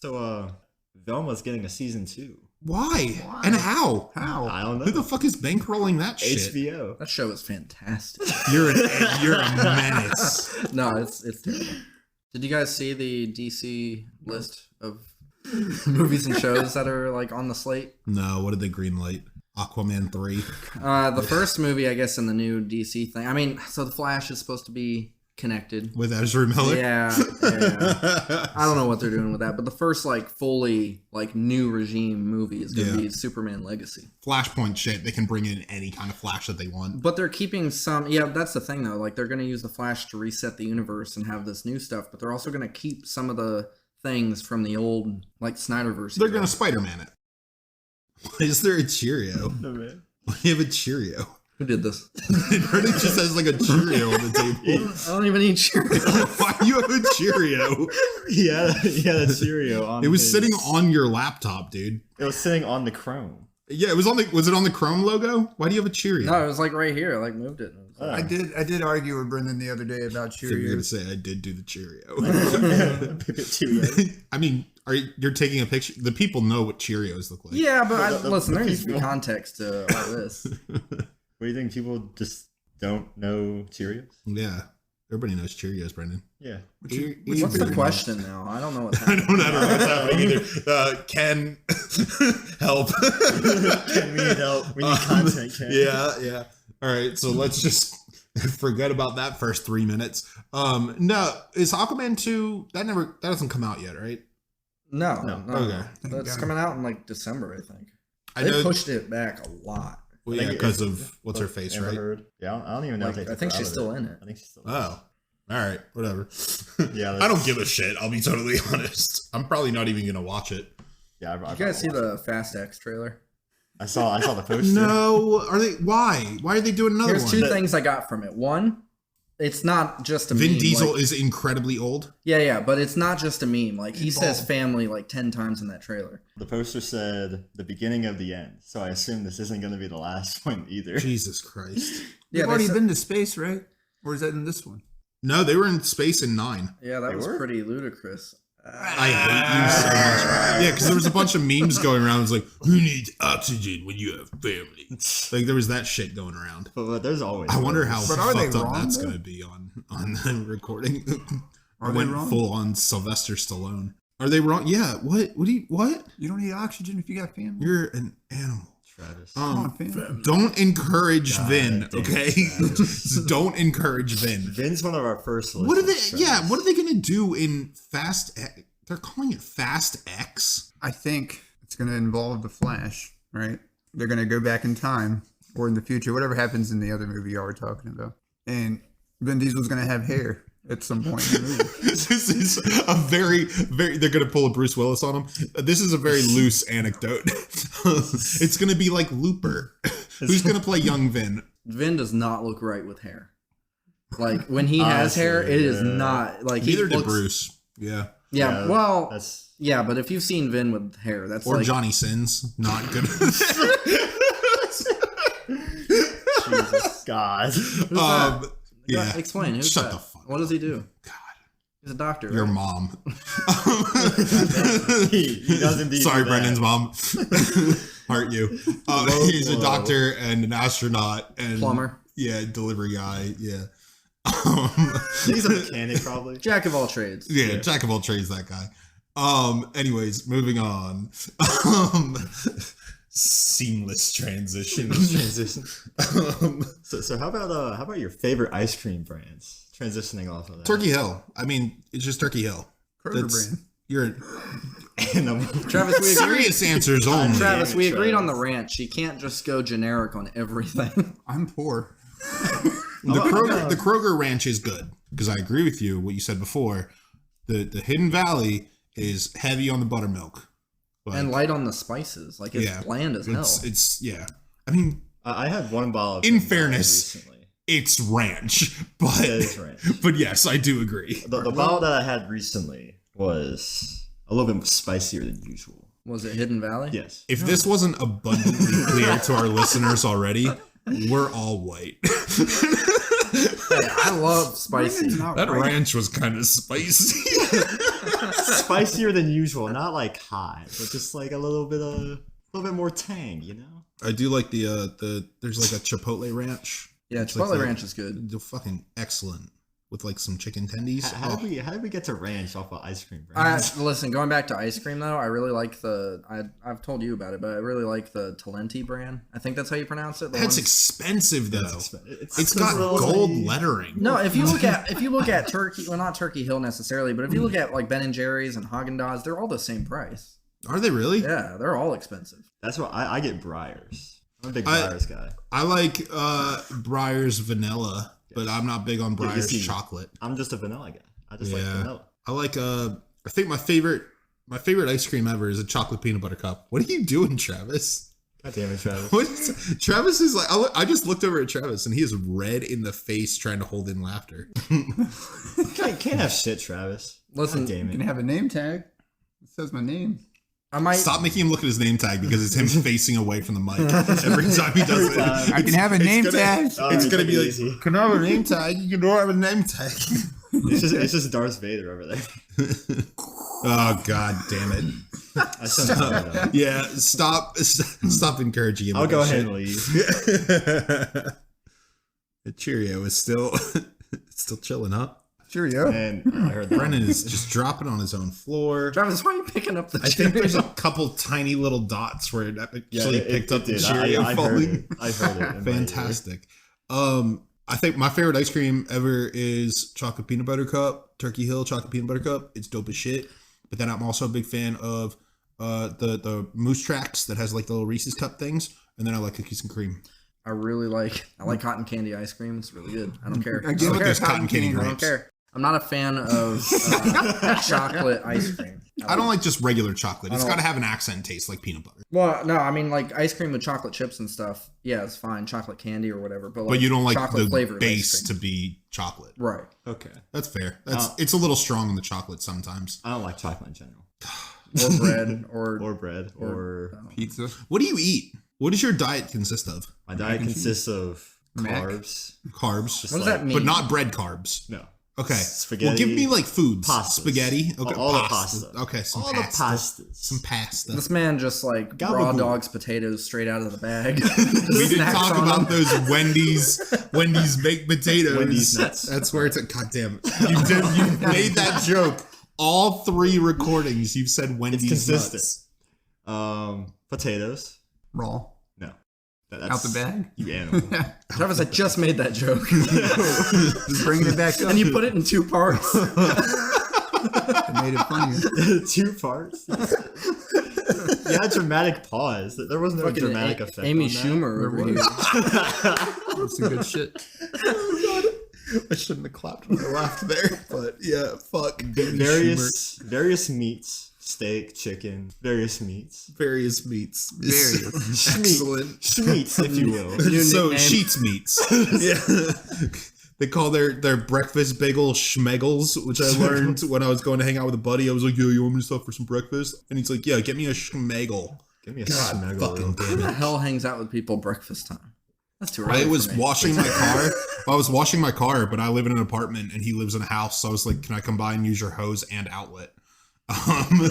So, Velma's getting a season 2. Why? And how? I don't know. Who the fuck is bankrolling that shit? HBO. That show is fantastic. You're a menace. No, it's terrible. Did you guys see the DC list of movies and shows that are like on the slate? No, what did they greenlight? Aquaman 3. The first movie, I guess, in the new DC thing. I mean, so the Flash is supposed to be connected With Ezra Miller? Yeah. I don't know what they're doing with that, but the first like fully like new regime movie is going to be Superman Legacy. Flashpoint shit. They can bring in any kind of Flash that they want. But they're keeping some. Yeah, that's the thing though. Like they're going to use the Flash to reset the universe and have this new stuff, but they're also going to keep some of the things from the old like Snyderverse. They're going to Spider-Man it. Why is there a Cheerio? No, man. Why do you have a Cheerio? Who did this? Bernie just has like a Cheerio on the table. I don't even eat Cheerios. Why do you have a Cheerio? Yeah, that Cheerio on It was sitting on your laptop, dude. It was sitting on the Chrome. Yeah, it was on the. Was it on the Chrome logo? Why do you have a Cheerio? No, it was like right here. I like moved it. I did argue with Brendan the other day about So you're gonna Cheerios. say I did do the Cheerio. Cheerio. I mean, you're taking a picture? The people know what Cheerios look like. Yeah, but listen, there needs to be context to all this. What do you think? People just don't know Cheerios? Yeah, everybody knows Cheerios, Brendan. Yeah. What's the question now? I don't know what's I happening. don't know what's happening either. Ken, help. Ken, we need help. We need content, Ken. Yeah. All right, so let's just forget about that first 3 minutes. No, is Aquaman 2 that doesn't come out yet, right? No. Okay. That's coming out in like December, I think. I They know. pushed it back a lot. Well, yeah, because of what's her face, Amber right? Heard. Yeah, I don't even know Like, if they I think took her she's out still of in it. I think she's still Oh, all right, whatever. Yeah, I don't give a shit. I'll be totally honest. I'm probably not even gonna watch it. Yeah, I You guys see the Fast X trailer? I saw the poster. No, are they? Why? Why are they doing another Here's one? two things I got from it. One, it's not just a Vin meme. Diesel like- is incredibly old. Yeah, but it's not just a meme. Like he says family like 10 times in that trailer. The poster said the beginning of the end, so I assume this isn't going to be the last one either. Jesus Christ. They've they already said- been to space, right? Or is that in this one? No, they were in space in 9. Yeah, that They was were? pretty ludicrous. I hate you so much. Yeah, because there was a bunch of memes going around. It was like, who needs oxygen when you have family? Like, there was that shit going around. But there's always. I wonder how But are they fucked up wrong, that's though? going to be on the recording. Are I they went wrong? full on Sylvester Stallone. Are they wrong? Yeah. What? What? You don't need oxygen if you got family. You're an animal. Travis. Come on, fam. Don't encourage Vin, damn, okay? Just don't encourage Vin. Vin's one of our first. What are they? listeners, Yeah, Travis. what are they gonna do in Fast? They're calling it Fast X. I think it's going to involve the Flash, right? They're going to go back in time or in the future, whatever happens in the other movie y'all were talking about. And Vin Diesel's going to have hair at some point in the movie. This is a very. They're gonna pull a Bruce Willis on him. This is a very loose anecdote. It's gonna be like Looper. Who's gonna play young Vin? Vin does not look right with hair. Like when he has Honestly, hair, it is yeah. not like he Neither did looks, Bruce. Yeah. Yeah, Yeah, well, that's yeah, but if you've seen Vin with hair, that's Or like Johnny Sins. Not good. Jesus God. Yeah. Explain. Who's Shut that? the fuck What does he do? God. He's a doctor. Your right? mom. he does indeed. Sorry, do that. Brendan's mom. Heart you. He's a doctor and an astronaut and Plumber. Yeah, delivery guy. Yeah. He's a mechanic, probably. Jack of all trades. Yeah, jack of all trades, that guy. Anyways, moving on. Seamless transition. So how about your favorite ice cream brands? Transitioning off of that. Turkey Hill. I mean, it's just Turkey Hill. Kroger brand. You're Travis, we agreed. serious answers only. Travis, we agreed on the Travis. ranch. You can't just go generic on everything. I'm poor. The Kroger ranch is good because I agree with you. What you said before, the Hidden Valley is heavy on the buttermilk And light on the spices. Like it's bland as hell. It's I mean, I had one bottle. Of in Hidden Valley fairness, recently. it's ranch, but It is ranch. but yes, I do agree. The bottle that I had recently was a little bit spicier than usual. Was it Hidden Valley? Yes. If this wasn't abundantly clear to our listeners already, we're all white. Hey, I love spicy. Brandon's not That right. ranch was kind of spicy. Spicier than usual, not like hot, but just like a little bit more tang, you know? I do like the there's like a Chipotle ranch. Yeah, It's like Chipotle the- ranch is good. They're fucking excellent with like some chicken tendies. How Oh. did we get to ranch off of ice cream brands? Listen, going back to ice cream though, I really like I've told you about it, but I really like the Talenti brand. I think that's how you pronounce it. That's expensive though. It's It's got really- gold lettering. No, if you look at Turkey, well, not Turkey Hill necessarily, but if you look at like Ben and Jerry's and Haagen-Dazs, they're all the same price. Are they really? Yeah, they're all expensive. That's what I get Breyers. I'm a big Breyers guy. I like Breyers vanilla, but I'm not big on Yeah, you Breyers see, chocolate. I'm just a vanilla guy. I just like Yeah. vanilla. I like I think my favorite ice cream ever is a chocolate peanut butter cup. What are you doing, Travis? God damn it, Travis. What is, Travis is like I just looked over at Travis and he is red in the face trying to hold in laughter. Can't have shit, Travis. Listen, God damn You can it. have a name tag. It says my name. I might Stop making him look at his name tag because it's him facing away from the mic every time he does it. I can have a name tag. It's Alright, gonna take be it like, easy. can I have a name tag? You can have a name tag. It's just Darth Vader over there. Oh god damn it. I sound like that. Yeah, stop encouraging him. I'll with go that ahead shit. and leave. The Cheerio is still chilling up. Cheerio. And I heard that. Brennan is just dropping on his own floor. Travis, why are you picking up the I think there's a couple tiny little dots where it actually picked up the did. Cheerio I heard falling. it. I heard it. in my ear. Fantastic. I think my favorite ice cream ever is chocolate peanut butter cup, Turkey Hill chocolate peanut butter cup. It's dope as shit. But then I'm also a big fan of the Moose Tracks that has like the little Reese's cup things, and then I like cookies and cream. I like cotton candy ice cream. It's really good. I don't care. I I give don't Look, care. there's cotton candy I don't grapes. care. I'm not a fan of chocolate ice cream. I don't like just regular chocolate. It's I don't- got to have an accent taste like peanut butter. Well, no, I mean like ice cream with chocolate chips and stuff. Yeah, it's fine. Chocolate candy or whatever. But, like, But you don't like chocolate the flavored base ice to cream. be chocolate. Right. Okay. That's fair. It's a little strong on the chocolate sometimes. I don't like chocolate in general. Or bread or Or bread. Or Pizza. What do you eat? What does your diet consist of? my diet and consists of Mac. carbs. Carbs, Just what does like- that mean? but not bread carbs. No. Okay. Spaghetti. Well, give me like foods. Pastas. Spaghetti. Okay. All the pasta. pasta. Okay. Some All pasta. the pastas. Some pasta. This man just like raw Gabagool. dogs potatoes straight out of the bag. We didn't talk about those Wendy's baked potatoes. Wendy's nuts. That's where it's at. God damn it. You made that joke. All 3 recordings you've said Wendy's It's consistent. nuts. Potatoes. Raw. No. Out the bag. You animal. Travis, I just made that joke. Just bringing it back up. And you put it in 2 parts. It made it funnier. 2 parts. You had dramatic pause. There was no Fucking dramatic effect. Amy on that. Schumer There over was. here. That's some good shit. I shouldn't have clapped when I laughed there, but yeah, fuck. Various meats, steak, chicken, various meats. Various meats. Various. Excellent. Schmeats, if you will. New So nickname. Sheets meats. Yeah. They call their breakfast bagel schmeggles, which I learned when I was going to hang out with a buddy. I was like, yo, you want me to stop for some breakfast? And he's like, yeah, get me a schmegel. Give me a God smeggle. fucking Who damn the it. hell hangs out with people breakfast time? That's too early. I was for me. washing my car. I was washing my car, but I live in an apartment and he lives in a house. So I was like, can I come by and use your hose and outlet? And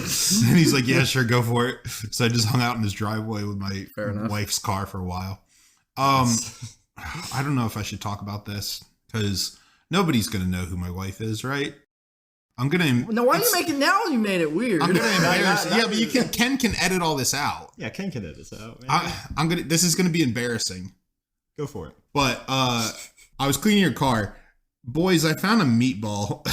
he's like, yeah, sure, go for it. So I just hung out in his driveway with my Fair enough. wife's car for a while. I don't know if I should talk about this because nobody's going to know who my wife is, right? I'm going to... No, why are you making now? You made it weird. I'm gonna embarrass. Yeah, but you can. Ken can edit all this out. Yeah, Ken can edit this out. Man. I'm gonna. This is gonna be embarrassing. Go for it. But I was cleaning your car, boys. I found a meatball.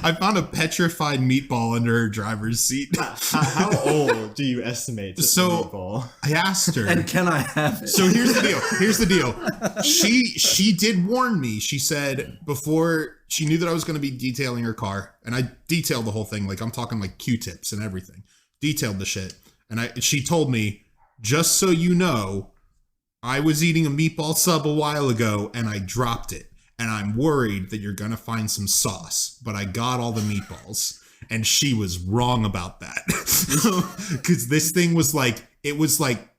I found a petrified meatball under her driver's seat. How old do you estimate this So- meatball? I asked her. And can I have it? So here's the deal. She did warn me. She said before she knew that I was going to be detailing her car, and I detailed the whole thing. Like I'm talking like Q-tips and everything. Detailed the shit. And she told me, just so you know, I was eating a meatball sub a while ago and I dropped it. And I'm worried that you're going to find some sauce, but I got all the meatballs. And she was wrong about that. Because this thing was like, it was like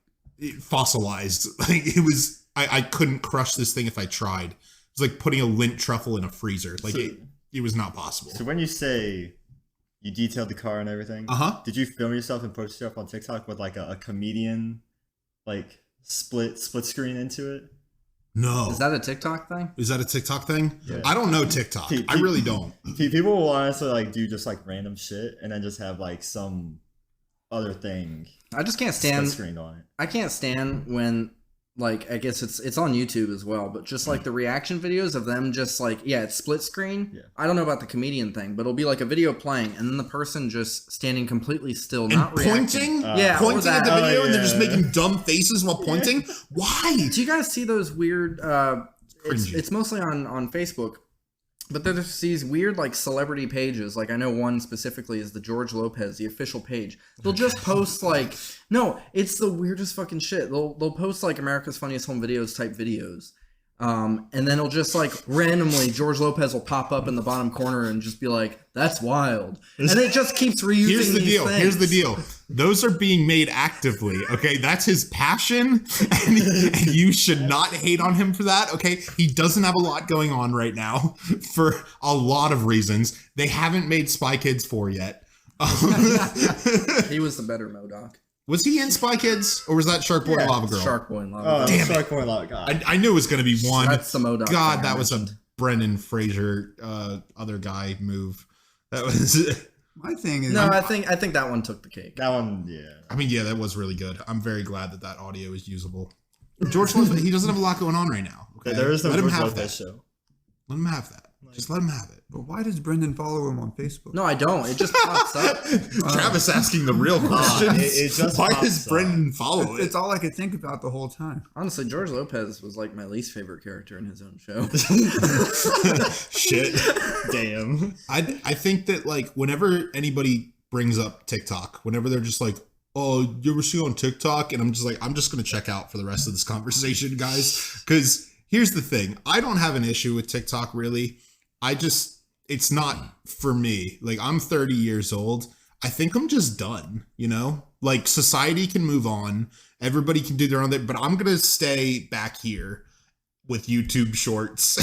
fossilized. Like it was I couldn't crush this thing if I tried. It's like putting a lint truffle in a freezer. Like it was not possible. So when you say you detailed the car and everything, did you film yourself and post yourself on TikTok with like a comedian like split screen into it? No. Is that a TikTok thing? Is that a TikTok thing? Yeah. I don't know TikTok. I really don't. People will honestly like do just like random shit and then just have like some other thing. I just can't stand screened on it. I can't stand when like I guess it's on YouTube as well, but just like the reaction videos of them just like it's split screen. Yeah. I don't know about the comedian thing, but it'll be like a video playing and then the person just standing completely still, not pointing. reacting. Pointing at the video and they're yeah. just making dumb faces while pointing. Why? Do you guys see those weird it's mostly on Facebook, but there's these weird like celebrity pages. Like I know one specifically is the George Lopez, the official page. They'll just post like it's the weirdest fucking shit. They'll post like America's Funniest Home Videos type videos. And then it'll just like randomly George Lopez will pop up in the bottom corner and just be like, "That's wild," and it just keeps reusing. Here's the these deal. things. Here's the deal. Those are being made actively. Okay, that's his passion, and you should not hate on him for that. Okay, he doesn't have a lot going on right now for a lot of reasons. They haven't made Spy Kids 4 yet. He was the better MODOK. Was he in Spy Kids, or was that Shark Boy and Lava Girl? Shark Boy and Lava Oh, Girl. Damn Shark Boy and Lava Girl. I knew it was going to be one. That's the MODOK. God, thing that I was a mentioned. Brendan Fraser, other guy move. That was. My thing is, No, I think that one took the cake. That one, yeah. I mean, yeah, that was really good. I'm very glad that audio is usable. George Lopez, he doesn't have a lot going on right now. Okay? There is no Let him George have Lopez that. show. Let him have that. Just let him have it. but why does Brendan follow him on Facebook? No, I don't. It just pops up. Travis asking the real questions. it just Why pops does up. Brendan follow it? It's all I could think about the whole time. Honestly, George Lopez was like my least favorite character in his own show. Shit. Damn. I think that like whenever anybody brings up TikTok, whenever they're just like, "Oh, you ever see on TikTok?" and I'm just like, I'm just gonna check out for the rest of this conversation, guys. Because here's the thing, I don't have an issue with TikTok really. It's not for me. Like I'm 30 years old. I think I'm just done. You know, like society can move on. Everybody can do their own thing, but I'm gonna stay back here with YouTube Shorts.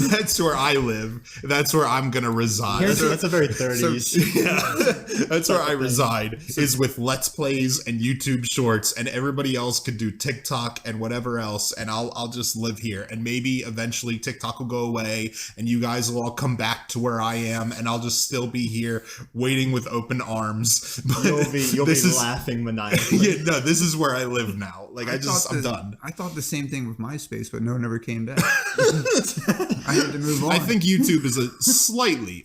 That's where I live. That's where I'm gonna reside. That's a very 30s. Yeah, that's where I reside, is with Let's Plays and YouTube Shorts, and everybody else could do TikTok and whatever else, and I'll just live here. And maybe eventually TikTok will go away, and you guys will all come back to where I am, and I'll just still be here waiting with open arms. But You'll be laughing maniacally. Yeah, no, this is where I live now. Like I'm done. I thought the same thing with MySpace, but no one ever came back. I had to move on. I think YouTube is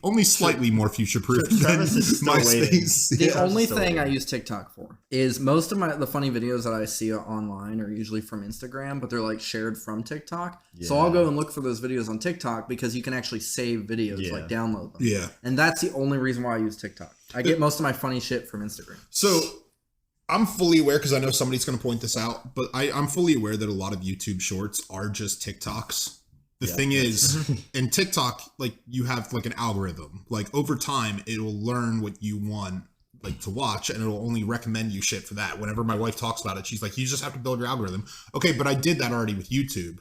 only slightly more future-proof than Travis is still waiting. MySpace. The Yeah, only so thing I weird. use TikTok for is most of the funny videos that I see online are usually from Instagram, but they're like shared from TikTok. So I'll go and look for those videos on TikTok because you can actually save videos, Yeah. like download them. Yeah. And that's the only reason why I use TikTok. I get most of my funny shit from Instagram. So I'm fully aware, because I know somebody's going to point this out, but I'm fully aware that a lot of YouTube Shorts are just TikToks. The thing is, in TikTok, like you have like an algorithm. Like over time, it'll learn what you want like to watch, and it'll only recommend you shit for that. Whenever my wife talks about it, she's like, "You just have to build your algorithm." Okay, but I did that already with YouTube.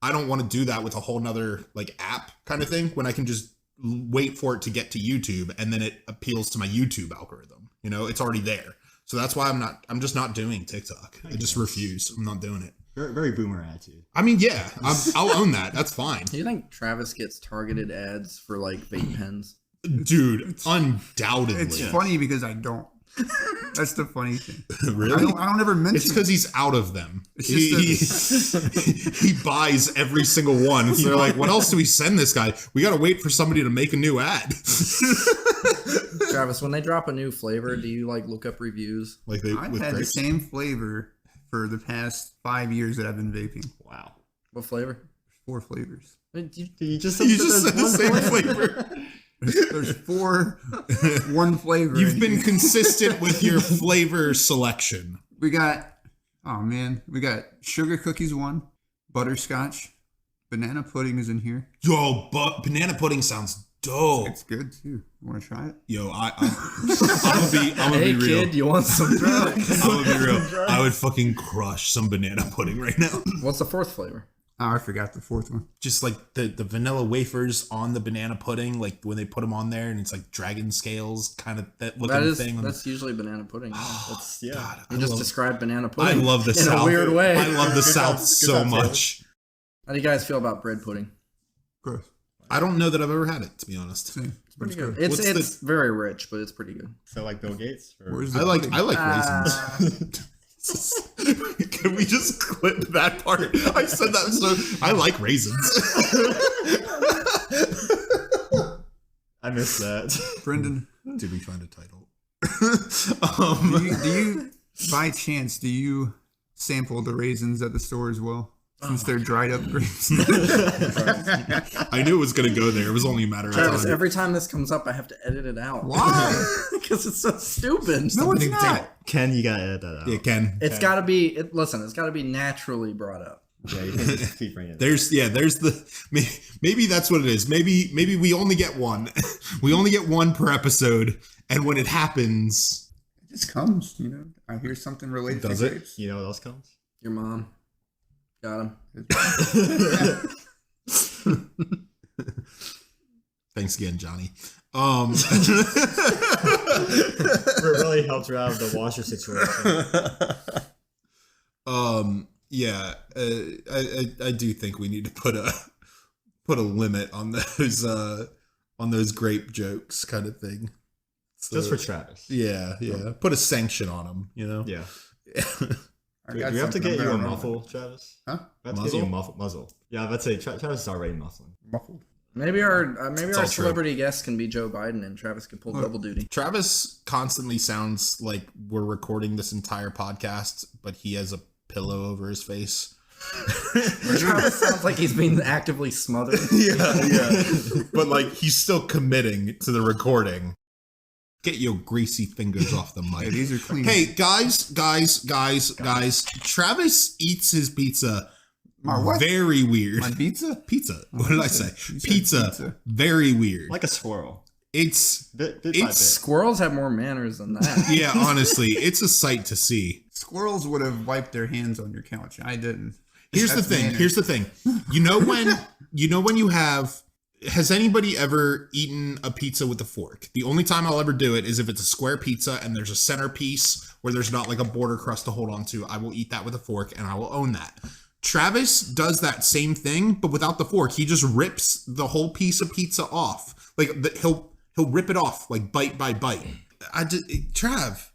I don't want to do that with a whole nother like app kind of thing when I can just wait for it to get to YouTube and then it appeals to my YouTube algorithm. You know, it's already there. So that's why I'm just not doing TikTok. I just refuse. I'm not doing it. Very, very boomer attitude. I mean, yeah, I'll own that. That's fine. Do you think Travis gets targeted ads for like vape pens? Dude, undoubtedly. It's funny because I don't. That's the funny thing. Really? I don't ever mention It's because he's out of them. It's He buys every single one. So they're like, what else do we send this guy? We got to wait for somebody to make a new ad. Travis, when they drop a new flavor, do you like look up reviews? Like I've with had the grapes. same flavor for the past 5 years that I've been vaping. Wow. What flavor? 4 flavors. You just You just said the same flavor. There's 4, one flavor. You've been consistent with your flavor selection. We got sugar cookies 1, butterscotch, banana pudding is in here. Yo, but banana pudding sounds dope. It's good too. You want to try it? Yo, I'm gonna Hey be real. kid, you want some drugs? I'm gonna be real. I would fucking crush some banana pudding right now. What's the fourth flavor? Oh, I forgot the fourth one. Just like the vanilla wafers on the banana pudding, like when they put them on there, and it's like dragon scales, kind of that looking thing. That's usually banana pudding. Yeah. God, You just described banana pudding. I love the South in a weird way. I love the South so much. How do you guys feel about bread pudding? Gross. I don't know that I've ever had it, to be honest. Same. It's pretty good. What's It's very rich, but it's pretty good. So like Bill Gates? Or? Where's the I like pudding? raisins. Can we just clip that part? I said that so. I like raisins. I missed that. Brendan, Did we find a title? do you by chance sample the raisins at the store as well? Since they're dried up grapes. I knew it was going to go there. It was only a matter of Travis, time. every time this comes up, I have to edit it out. Why? Because it's so stupid. No, it's not. Ken, you gotta edit that out. Yeah, Ken. It's got to be. Listen, it's got to be naturally brought up. Yeah, you can just keep bringing it. There's the maybe that's what it is. Maybe we only get one. We only get one per episode, and when it happens, It just comes, I hear something related Does to it? grapes. You know what else comes? Your mom. Got him. thanks again, Johnny. It really helped her out of the washer situation. Yeah, I do think we need to put a limit on those grape jokes kind of thing. So, Just for Travis. yeah. Put a sanction on them, Yeah. I Do got we have to something get you a I'm gonna muffle, Travis? Huh? We have to get you a muzzle. Yeah, I was about to say, Travis is already muffling. Muffled. Maybe our all true. celebrity guest can be Joe Biden, and Travis can pull double duty. Travis constantly sounds like we're recording this entire podcast, but he has a pillow over his face. Travis sounds like he's being actively smothered. Yeah. But like he's still committing to the recording. Get your greasy fingers off the mic. Yeah, these are clean. Hey, guys. Travis eats his pizza My what? very weird. My pizza? Pizza. What did I say? You said Pizza. Very weird. Like a squirrel. It's Bit by It's- Squirrels have more manners than that. yeah, honestly, it's a sight to see. Squirrels would have wiped their hands on your couch. I didn't. Here's the thing. You know when you have. Has anybody ever eaten a pizza with a fork? The only time I'll ever do it is if it's a square pizza and there's a centerpiece where there's not like a border crust to hold on to. I will eat that with a fork and I will own that. Travis does that same thing, but without the fork. He just rips the whole piece of pizza off. Like he'll rip it off like bite by bite. Trav,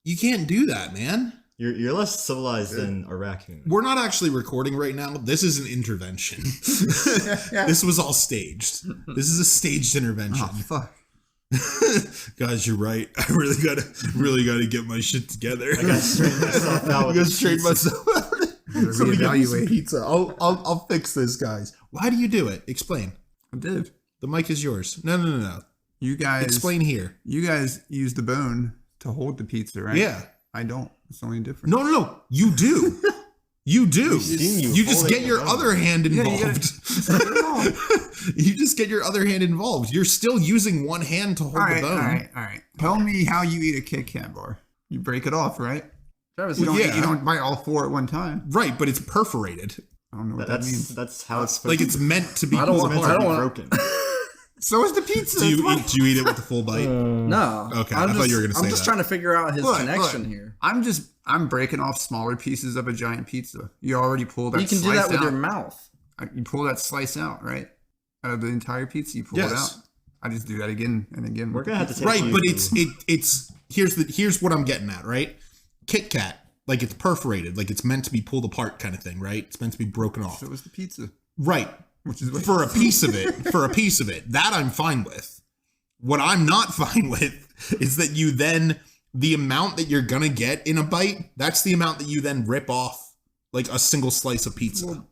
you can't do that, man. You're less civilized than a raccoon. We're not actually recording right now. This is an intervention. This was all staged. This is a staged intervention. Oh, fuck. Guys, you're right. I really gotta get my shit together. I gotta straighten myself out. I gotta straighten myself out. Somebody get me some Reevaluate. pizza. I'll fix this, guys. Why do you do it? Explain. I did. The mic is yours. No. You guys Explain here. You guys use the bone to hold the pizza, right? Yeah. I don't. It's the only difference. No. You do. You do. You just holding get your the bone. other hand Yeah, you involved. gotta- You just get your other hand involved. You're still using one hand to hold All the right, bone. all right. Tell me how you eat a Kit Kat bar. You break it off, right? Travis, You don't, Yeah. you don't bite all four at one time. Right, but it's perforated. I don't know what that means. That's how it's Like it's meant to be. I don't it's want- meant I to don't be want- broken. So is the pizza. do It's you fine. eat it with the full bite? No. Okay, I thought you were gonna say I'm just that. trying to figure out his Look, connection look. here. I'm breaking off smaller pieces of a giant pizza. You already pulled that. You can do slice that with out. your mouth. You pull that slice out, right? Out of the entire pizza, you pull it Yes. out. I just do that again and again. We're gonna have to take Right, you- but it's here's what I'm getting at, right? Kit Kat, like it's perforated, like it's meant to be pulled apart kind of thing, right? It's meant to be broken off. So is the pizza, Right. which is what For a piece of it, that I'm fine with. What I'm not fine with is that you then, the amount that you're gonna get in a bite, that's the amount that you then rip off like a single slice of pizza. Little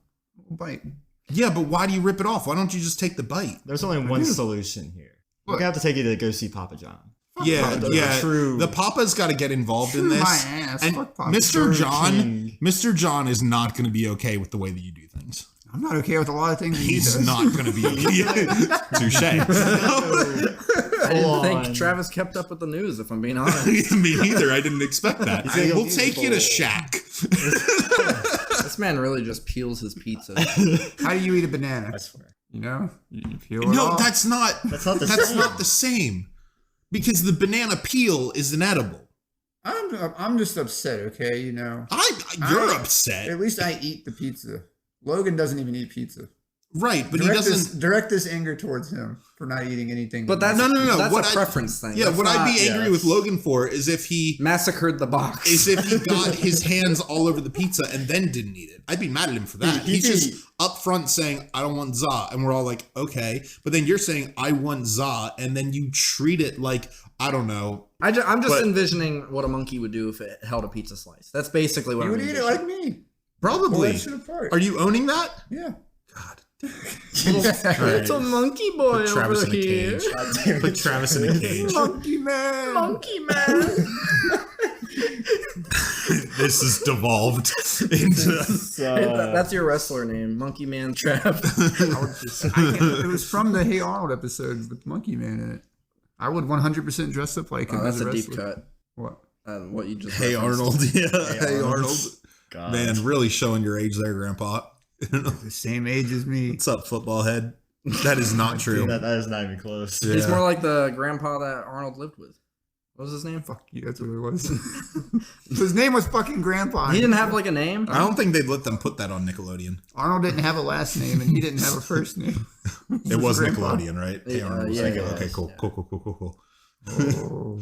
bite. Yeah, but why do you rip it off? Why don't you just take the bite? There's only one solution here. We're gonna have to take you to go see Papa John. Yeah, The yeah. true- The Papa's got to get involved in My this. ass. And Fuck Papa. Mr. John, King. Mr. John is not going to be okay with the way that you do things. I'm not okay with a lot of things. He's not going to be touche. I didn't think Travis kept up with the news, if I'm being honest. Me neither. I didn't expect that. We'll take you to Shaq. This man really just peels his pizza. How do you eat a banana? I swear. You know, you peel it No, off. that's not the same. Because the banana peel is inedible. I'm just upset. Okay, you know. You're upset. At least I eat the pizza. Logan doesn't even eat pizza. Right, but he doesn't direct this anger towards him for not eating anything. But that's no. That's a preference thing. Yeah, that's what not, I'd be angry with Logan for is if he massacred the box. Is if he got his hands all over the pizza and then didn't eat it. I'd be mad at him for that. He's just up front saying, I don't want za. And we're all like, okay. But then you're saying, I want za. And then you treat it like, I don't know. I'm just envisioning what a monkey would do if it held a pizza slice. That's basically what you would eat it like me. Probably. Are you owning that? Yeah. God. It's a monkey boy Put Travis over in a here. cage. Put Travis in a cage. Monkey man. Monkey man. This is devolved into. That's your wrestler name, Monkey Man Trap. It was from the Hey Arnold episode with Monkey Man in it. I would 100% dress up like him. That's as a wrestler. deep cut. What? What you just Hey referenced. Arnold. Yeah. Hey Arnold. God. Man, really showing your age there, Grandpa. The same age as me. What's up, football head? That is not true. that is not even close. Yeah. He's more like the grandpa that Arnold lived with. What was his name? Fuck you, that's what it was. His name was fucking Grandpa. He didn't have like a name? I don't think they'd let them put that on Nickelodeon. Arnold didn't have a last name and he didn't have a first name. It was Grandpa. Nickelodeon, right? Hey, Yeah, Arnold was yeah, like, yeah, okay, yeah. cool. Oh.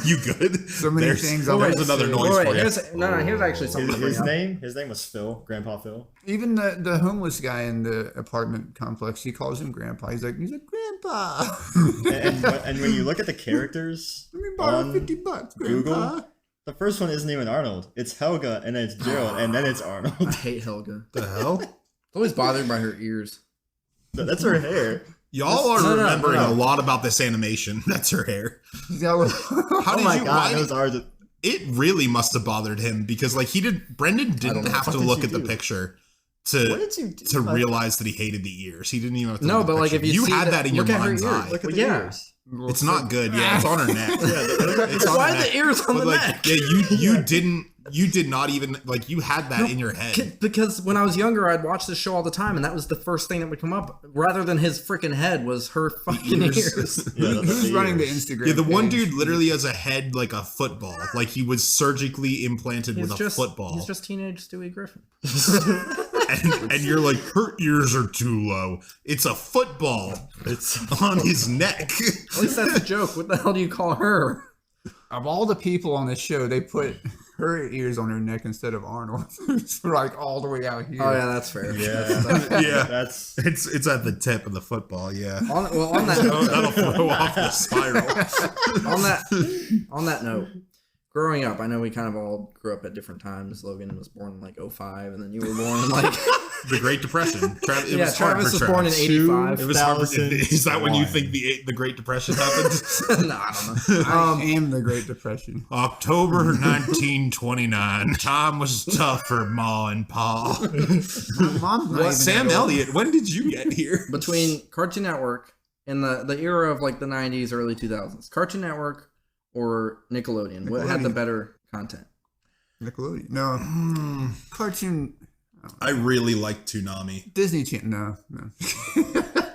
You good? So many things. There's another noise for you. Here's actually something. His name was Phil, Grandpa Phil. Even the homeless guy in the apartment complex, he calls him Grandpa. He's like Grandpa. and when you look at the characters Let me borrow on $50, Grandpa. Google, the first one isn't even Arnold. It's Helga, and then it's Gerald, and then it's I Arnold. hate Helga. The hell? I'm always bothered by her ears. That's her hair. Y'all are remembering no. a lot about this animation. That's her hair. How Oh did my you? God, Why those are it really must have bothered him because like Brendan didn't have to What did look you at the do? picture What did you do? to realize that he hated the ears. He didn't even have to No, look at but the like picture. if you see had that in your look at her mind's ears. eye. Look at the Yeah. ears. It's not good. Yeah, it's on her neck. It's on Why her are neck. the ears on But the like, neck? yeah, you did not even like you had that in your head. Because when I was younger, I'd watch this show all the time, and that was the first thing that would come up. Rather than his freaking head, was her fucking ears. Yeah, Who's running the Instagram? Yeah, the one page? dude literally has a head like a football. Like he was surgically implanted with a football. He's just teenage Stewie Griffin. and you're like, her ears are too low. It's a football. It's on his neck. At least that's a joke. What the hell do you call her? Of all the people on this show, they put her ears on her neck instead of Arnold. It's like all the way out here. Oh yeah, that's fair. Yeah, Yeah, that's it's at the tip of the football. Yeah, On that note, that'll throw off the spiral. on that note, growing up, I know we kind of all grew up at different times. Logan was born in like 05, and then you were born in like The Great Depression. Travis was born in 85. It was hard. Is that when you think the Great Depression happened? No, I don't know. I am the Great Depression. October 1929. Time was tough for Ma and Pa. My mom's not even Sam that old. Elliott, when did you get here? Between Cartoon Network and the era of like the 90s, early 2000s, Cartoon Network or Nickelodeon, what had the better content? Nickelodeon. No. Cartoon. I really like Toonami. Disney Channel. No.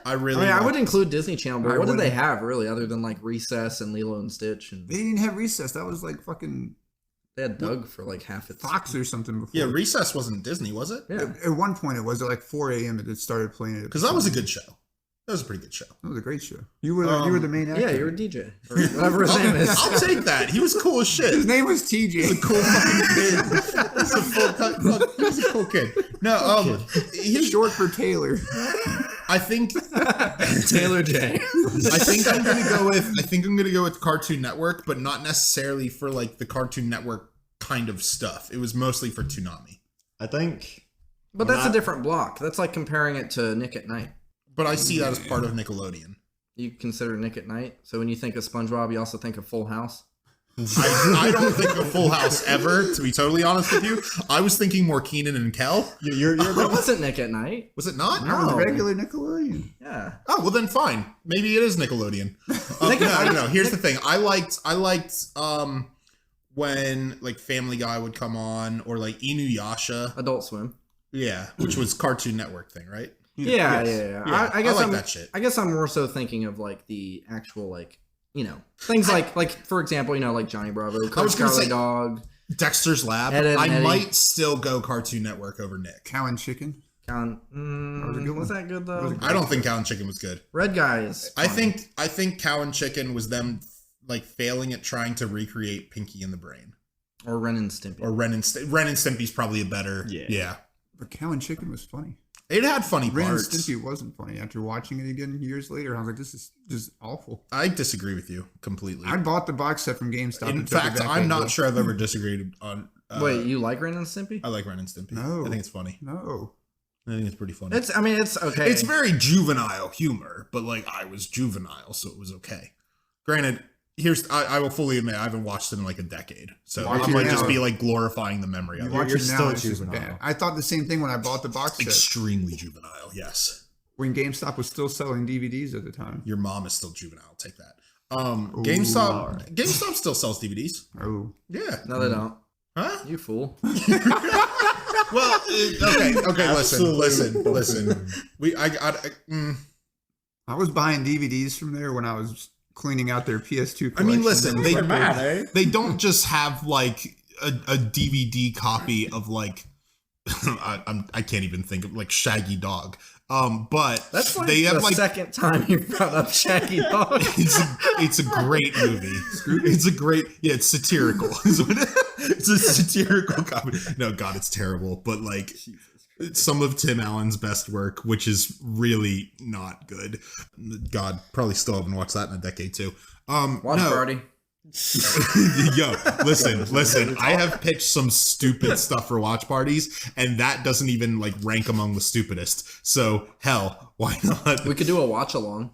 I really. I would include Disney Channel, but I what did they wouldn't. have really other than like Recess and Lilo and Stitch? And They didn't have Recess. That was like fucking they had Doug for like half its. Fox or something before. Yeah, Recess wasn't Disney, was it? Yeah. At one point, it was at like 4 a.m. It started playing it. Because that was a good show. That was a pretty good show. That was a great show. You were the main actor. Yeah, you're a DJ or whatever his name is. I'll take that. He was cool as shit. His name was TJ. Cool fucking kid. He's a full-time. Look, he was a cool kid. No, He's short for Taylor. I think Taylor J. I think I'm gonna go with Cartoon Network, but not necessarily for like the Cartoon Network kind of stuff. It was mostly for Toonami. I think. But that's a different block. That's like comparing it to Nick at Night. But I see that as part of Nickelodeon. You consider Nick at Night, so when you think of SpongeBob, you also think of Full House. I don't think of Full House ever, to be totally honest with you. I was thinking more Keenan and Kel. That wasn't Nick at Night. Was it not? No, it was regular Nickelodeon. Yeah. Oh, well then fine. Maybe it is Nickelodeon. No. Here's the thing. I liked when like Family Guy would come on, or like Inuyasha. Adult Swim. Yeah, which was Cartoon Network thing, right? Yeah. I guess I like that shit. I guess I'm more so thinking of like the actual like, you know, things like for example, you know, like Johnny Bravo, Coach Charlie Dog, Dexter's Lab. Ed, I Eddie. might still go Cartoon Network over Nick. Cow and Chicken. Was that good though? I don't think Cow and Chicken was good. Red Guy is funny. I think Cow and Chicken was them like failing at trying to recreate Pinky and the Brain. Or Ren and Stimpy. Or Ren and Stimpy's probably a better. Yeah. But Cow and Chicken was funny. It had funny Ren and parts. Stimpy wasn't funny. After watching it again years later, I was like, this is just awful. I disagree with you completely. I bought the box set from GameStop. In fact, I'm not sure I've ever disagreed on. Wait, you like Ren and Stimpy? I like Ren and Stimpy. No. I think it's funny. No. I think it's pretty funny. It's okay. It's very juvenile humor, but like I was juvenile, so it was okay. Granted, I will fully admit I haven't watched it in like a decade, so I might just be like glorifying the memory of it. You're still juvenile. I thought the same thing when I bought the box set. Extremely juvenile, yes. When GameStop was still selling DVDs at the time. Your mom is still juvenile. I'll take that. GameStop still sells DVDs. Oh, yeah. No, they don't. Huh? You fool. Well, okay. Listen. I was buying DVDs from there when I was cleaning out their PS2 collection. I mean, listen, they don't just have like a DVD copy of like I can't even think of like Shaggy Dog. But that's like they have the second time you brought up Shaggy Dog. It's a great movie. It's satirical. It's a satirical comedy. No, God, it's terrible. But like some of Tim Allen's best work, which is really not good. God, probably still haven't watched that in a decade too. Watch Party. Yo, listen. I have pitched some stupid stuff for watch parties, and that doesn't even like rank among the stupidest. So hell, why not? We could do a watch along.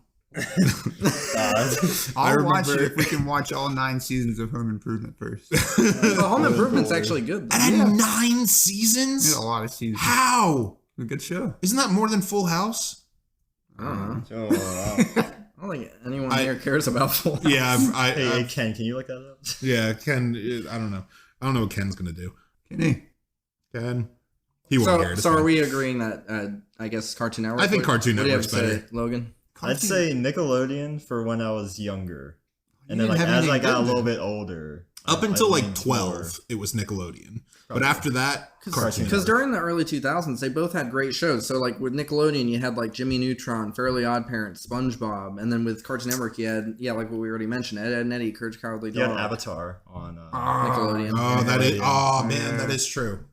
I'll watch it if we can watch all 9 seasons of Home Improvement first. Well, Home Improvement's actually good. It had 9 seasons? It had a lot of seasons. How? It's a good show. Isn't that more than Full House? I don't know. Oh, wow. I don't think anyone here cares about Full House. Yeah, Hey, Ken, can you look that up? Yeah, Ken, I don't know. I don't know what Ken's gonna do. Ken? He won't hear it. So are we agreeing that, I guess, Cartoon Network? I think Cartoon Network's better. Logan? I'd say Nickelodeon for when I was younger. And then like as I got a little bit older. Up until like 12, it was Nickelodeon. But after that, Cartoon Because Network. during the early 2000s, they both had great shows. So like with Nickelodeon, you had like Jimmy Neutron, Fairly Odd Parents, SpongeBob. And then with Cartoon Network, you had, like what we already mentioned, Ed, Edd n Eddy, Courage the Cowardly Dog. You had Avatar on Nickelodeon. Man, that is true.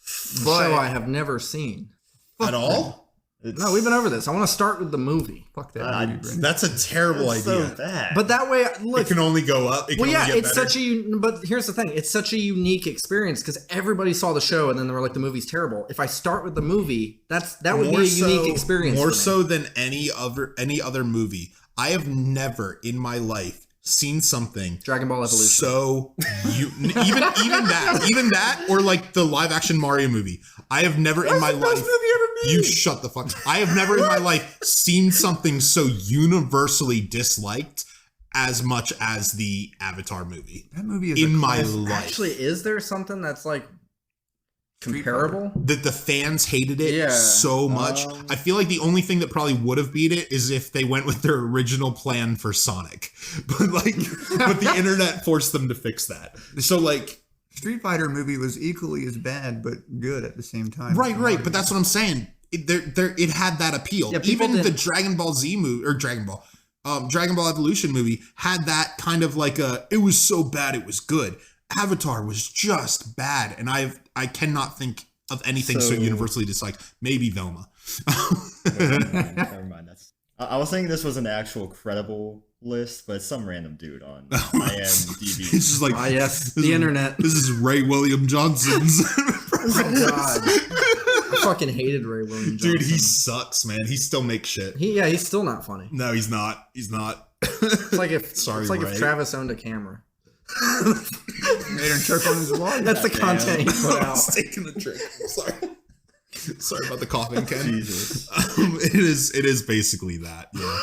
Show I have never seen. At all? No, we've been over this. I want to start with the movie. Fuck that movie, Brandon. That's a terrible idea. So bad. But that way, look, it can only go up. It can only get it's better. such a. But here's the thing: it's such a unique experience because everybody saw the show and then they were like, "The movie's terrible." If I start with the movie, that would be a unique experience. More so than any other movie. I have never in my life seen something Dragon Ball Evolution. So even that, or like the live action Mario movie. I have never in my life. You shut the fuck. I have never in my life seen something so universally disliked as much as the Avatar movie. That movie is in my life. Actually, is there something that's like comparable? That the fans hated it so much. I feel like the only thing that probably would have beat it is if they went with their original plan for Sonic. But the internet forced them to fix that. So like Street Fighter movie was equally as bad but good at the same time. Right. But that's what I'm saying. It had that appeal. Yeah, even the Dragon Ball Z movie or Dragon Ball Evolution movie had that kind of like it was so bad it was good. Avatar was just bad, and I cannot think of anything so universally disliked. Maybe Velma. Never mind. I was thinking this was an actual credible list, but it's some random dude on IMDb. This is like the internet. This is Ray William Johnson's. Oh God. I fucking hated Ray William Johnson. Dude, he sucks, man. He still makes shit. He's still not funny. No, he's not. He's not. It's like if Sorry, it's like Ray. if Travis owned a camera. Made him choke on his water. That's the content he put out. Taking a drink. I'm sorry. Sorry about the coughing, Ken. Jesus. It is basically that. Yeah.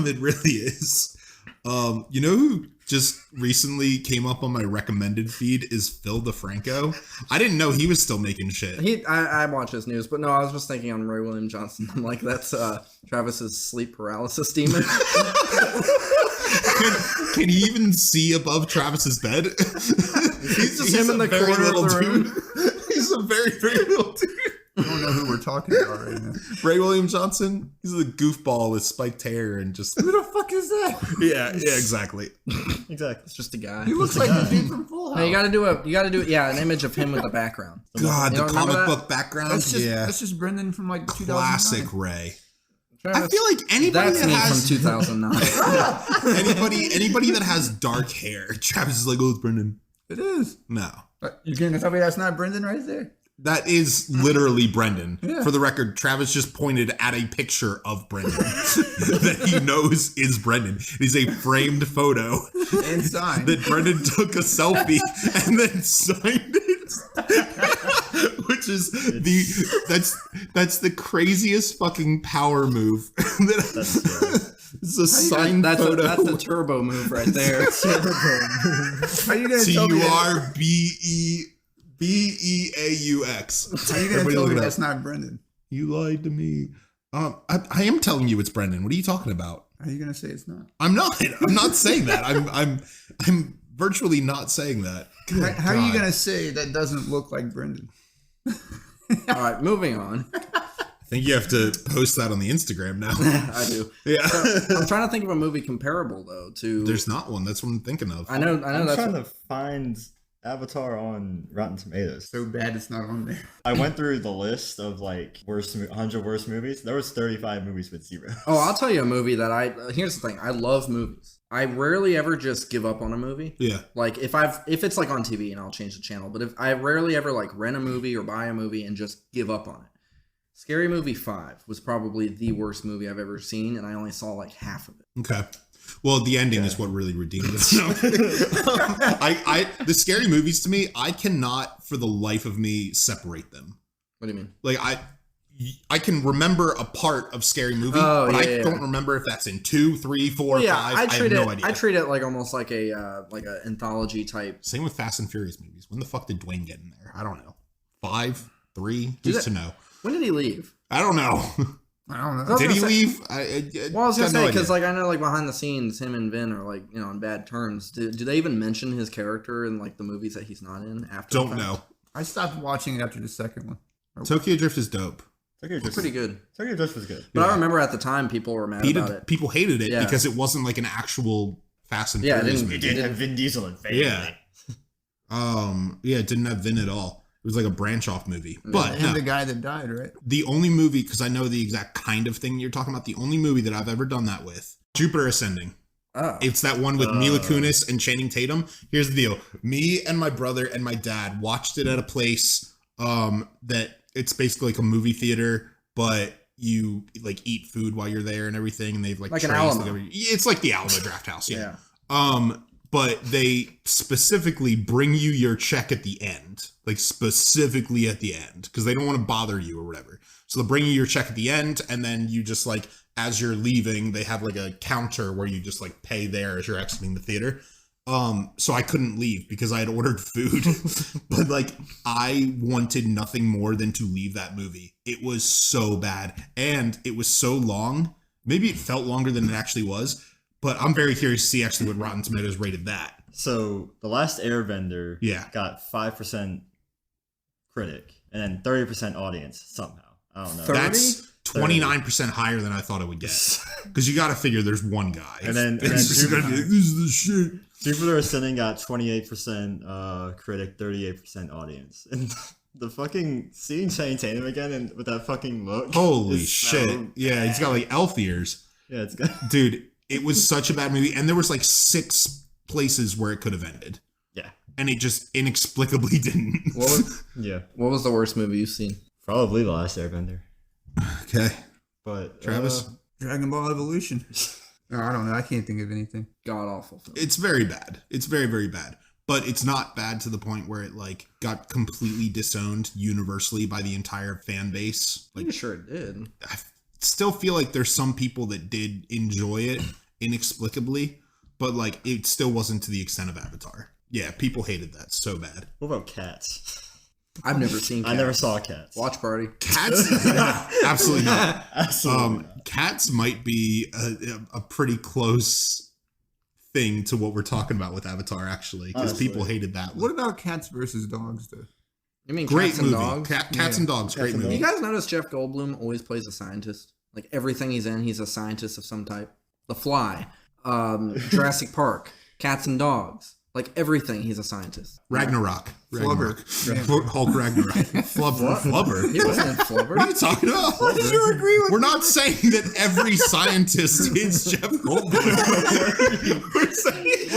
It really is. You know who just recently came up on my recommended feed is Phil DeFranco. I didn't know he was still making shit. I watch his news, but no, I was just thinking on Ray William Johnson. I'm like, that's Travis's sleep paralysis demon. Can he even see above Travis's bed? He's just him in the corner of the room. He's a very, very little dude. I don't know who we're talking about right now. Ray William Johnson. He's a goofball with spiked hair and just. Who the fuck is that? Yeah, exactly. Exactly. It's just a guy. He looks like the dude from Full House. Hey, you gotta do an image of him with the background. God, You the don't remember comic that? book background. That's just Brendan from like 2009. Classic Ray. Travis, I feel like anybody that's that me has from 2009. anybody that has dark hair, Travis is like, oh, it's Brendan. It is. No. You're gonna tell me that's not Brendan right there? That is literally Brendan. Yeah. For the record, Travis just pointed at a picture of Brendan that he knows is Brendan. It is a framed photo And signed. that Brendan took a selfie and then signed it. Which is that's the craziest fucking power move. It's a signed photo. That's a turbo move right there. How you gonna tell me TURBEAUX. How you gonna tell me that's not Brendan? You lied to me. I am telling you it's Brendan. What are you talking about? How you gonna say it's not? I'm not saying that. I'm virtually not saying that. How are you gonna say that doesn't look like Brendan? All right, moving on. I think you have to post that on the Instagram now. I do. Yeah. So, I'm trying to think of a movie comparable though to. There's not one. That's what I'm thinking of. I know. I'm That's trying to find Avatar on Rotten Tomatoes. So bad it's not on there. I went through the list of like 100 worst movies. There was 35 movies with 0. Oh, I'll tell you a movie that here's the thing. I love movies. I rarely ever just give up on a movie. Yeah. Like if it's like on TV and I'll change the channel, but if I rarely ever like rent a movie or buy a movie and just give up on it. Scary Movie 5 was probably the worst movie I've ever seen, and I only saw like half of it. Okay. Well, the ending is what really redeemed it. The scary movies to me, I cannot for the life of me separate them. What do you mean? Like I can remember a part of Scary Movie, but I don't remember if that's in 2, 3, 4, 5. I have no idea. I treat it like almost like a anthology type. Same with Fast and Furious movies. When the fuck did Dwayne get in there? I don't know. 5, 3, who's to know? When did he leave? I don't know. I don't know. Did he leave? I was gonna say because I know behind the scenes, him and Vin are on bad terms. Do they even mention his character in the movies that he's not in after? Don't know. I stopped watching it after the second one. Tokyo Drift is dope. Tokyo Drift pretty good. Tokyo Drift was good. But I remember at the time people were mad about it. People hated it because it wasn't like an actual Fast and Furious movie. It didn't have Vin Diesel in favor. Yeah. It didn't have Vin at all. It was like a branch off movie. But and the guy that died, right? The only movie, because I know the exact kind of thing you're talking about, the only movie that I've ever done that with, Jupiter Ascending. Oh. It's that one with Mila Kunis and Channing Tatum. Here's the deal. Me and my brother and my dad watched it at a place that it's basically like a movie theater, but you eat food while you're there and everything, and they've like an Alamo. It's like the Alamo Draft House, yeah. But they specifically bring you your check at the end, specifically at the end, because they don't want to bother you or whatever. So they'll bring you your check at the end, and then you just as you're leaving, they have a counter where you just pay there as you're exiting the theater. So I couldn't leave because I had ordered food, but I wanted nothing more than to leave that movie. It was so bad, and it was so long. Maybe it felt longer than it actually was. But I'm very curious to see actually what Rotten Tomatoes rated that. So The Last Airbender got 5% critic and then 30% audience somehow. I don't know. 30? That's 29% higher than I thought it would get. Because you got to figure there's one guy. And then Jupiter, this is the shit. Jupiter Ascending got 28% critic, 38% audience. And the fucking seeing Channing Tatum again and with that fucking look. Holy shit. So yeah, he's got elf ears. Yeah, it's good. Dude. It was such a bad movie, and there was 6 places where it could have ended. Yeah. And it just inexplicably didn't. What was the worst movie you've seen? Probably The Last Airbender. Okay. But Travis? Dragon Ball Evolution. No, I don't know. I can't think of anything. God awful film. It's very bad. It's very, very bad. But it's not bad to the point where it like got completely disowned universally by the entire fan base. Like, I'm sure it did. I still feel like there's some people that did enjoy it inexplicably, but like it still wasn't to the extent of Avatar. Yeah, people hated that so bad. What about Cats? I've never seen Cats. I never saw Cats. Watch party. Cats? Absolutely not. Absolutely not. Cats might be a pretty close thing to what we're talking about with Avatar, actually, because people hated that one. What about Cats versus Dogs, though? You mean Great Cats movie. and Dogs? Cats and Dogs, great movie. You guys notice Jeff Goldblum always plays a scientist? Like everything he's in, he's a scientist of some type. The Fly, Jurassic Park, Cats and Dogs. Like everything, he's a scientist. Ragnarok. Flubber. Hulk Ragnarok. Flubber. He wasn't in Flubber. What are you talking about? We're not saying that every scientist is Jeff Goldblum. We're saying...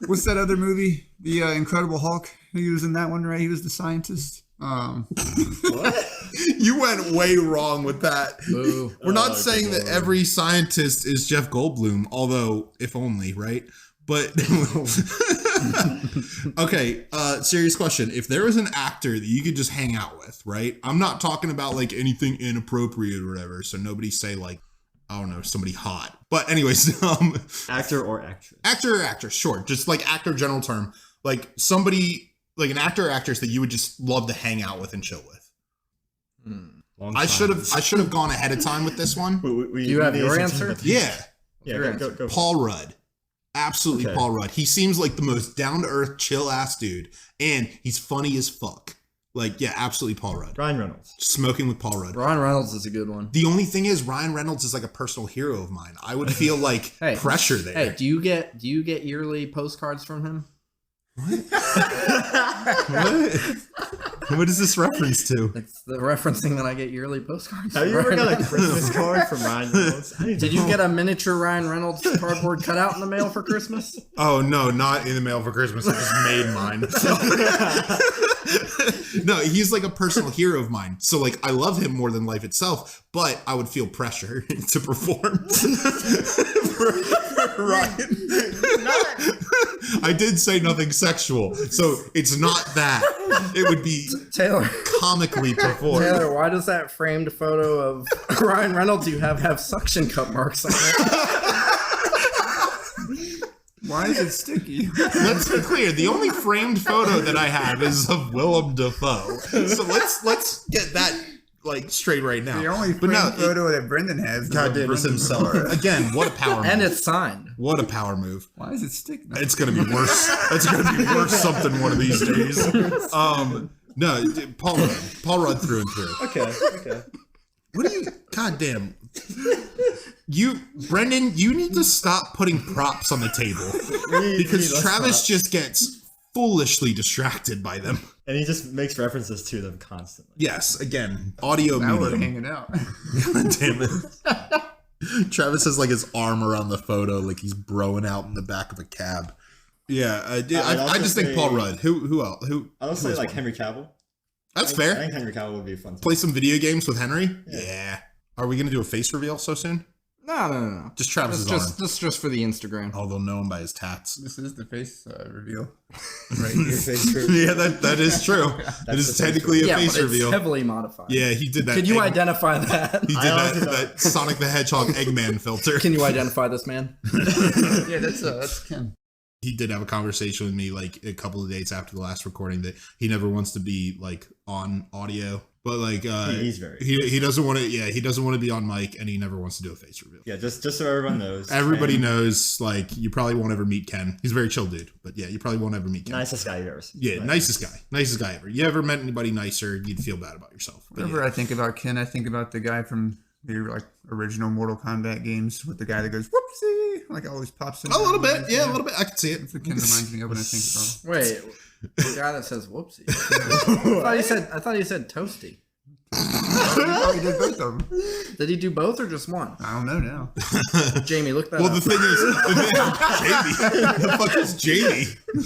What's that other movie? The Incredible Hulk? He was in that one, right? He was the scientist. What? You went way wrong with that. Boo. We're not saying that every scientist is Jeff Goldblum, although if only, right? But okay, serious question. If there was an actor that you could just hang out with, right? I'm not talking about like anything inappropriate or whatever, so nobody say like, I don't know, somebody hot. But anyways, actor or actress? Actor or actress, sure. Just like actor general term. Like somebody, like an actor or actress that you would just love to hang out with and chill with. I should have gone ahead of time with this one. Do you have your answer? Yeah. Go. Paul Rudd. Absolutely, Okay. Paul Rudd. He seems like the most down-to-earth, chill-ass dude. And he's funny as fuck. Like, yeah, absolutely Paul Rudd. Ryan Reynolds. Smoking with Paul Rudd. Ryan Reynolds is a good one. The only thing is Ryan Reynolds is like a personal hero of mine. I would feel like pressure there. Hey, do you get yearly postcards from him? What is this reference to? It's the referencing that I get yearly postcards. Have you ever got a Christmas card from Ryan Reynolds? Did you get a miniature Ryan Reynolds cardboard cutout in the mail for Christmas? Oh, no, not in the mail for Christmas. I just made mine. No, he's like a personal hero of mine. So, like, I love him more than life itself, but I would feel pressure to perform for Ryan. I did say nothing sexual, so it's not that. It would be Taylor comically performed. Taylor, why does that framed photo of Ryan Reynolds you have suction cup marks on it? Why is it sticky? Let's be clear. The only framed photo that I have is of Willem Dafoe. So let's get that like straight right now. The only framed photo that Brendan has. Goddamn, is himself. Again, what a power move. And it's signed. What a power move. Why is it sticky? It's gonna be worse. It's gonna be worse something one of these days. No, Paul Rudd through and through. Okay. What are you? Goddamn. Brendan, you need to stop putting props on the table because Travis just gets foolishly distracted by them. And he just makes references to them constantly. Yes, again, audio Now we're medium. hanging out. God damn it. Travis has like his arm around the photo, like he's broing out in the back of a cab. Yeah, I just think Paul Rudd. Who else? I would say like Henry Cavill. That's fair. I think Henry Cavill would be fun. Play some video games with Henry. Yeah. Are we gonna do a face reveal so soon? No. Just Travis's arm. Just for the Instagram. Oh, they'll know him by his tats. This is the face reveal. Right here. Yeah, that is true. That is technically a face reveal. It's heavily modified. Yeah, he did that. Can you identify that? He did that Sonic the Hedgehog Eggman filter. Can you identify this man? Yeah, that's Ken. He did have a conversation with me like a couple of days after the last recording that he never wants to be like on audio. But like he's very he doesn't want to he doesn't want to be on mic and he never wants to do a face reveal. Yeah, just so everyone knows. Everybody knows like you probably won't ever meet Ken. He's a very chill dude, but yeah, you probably won't ever meet Ken. Nicest guy you've ever seen. Yeah, nicest guy ever. You ever met anybody nicer, you'd feel bad about yourself. Whenever I think about Ken, I think about the guy from the like original Mortal Kombat games with the guy that goes whoopsie, like always pops in. A little bit, yeah, a little bit. I can see it. That's what Ken reminds me of when I think about him. Wait, the guy that says whoopsie. I thought he said toasty. probably did both of them. Did he do both or just one? I don't know now. Jamie, look that Well, up. the thing is, Jamie. The fuck is Jamie?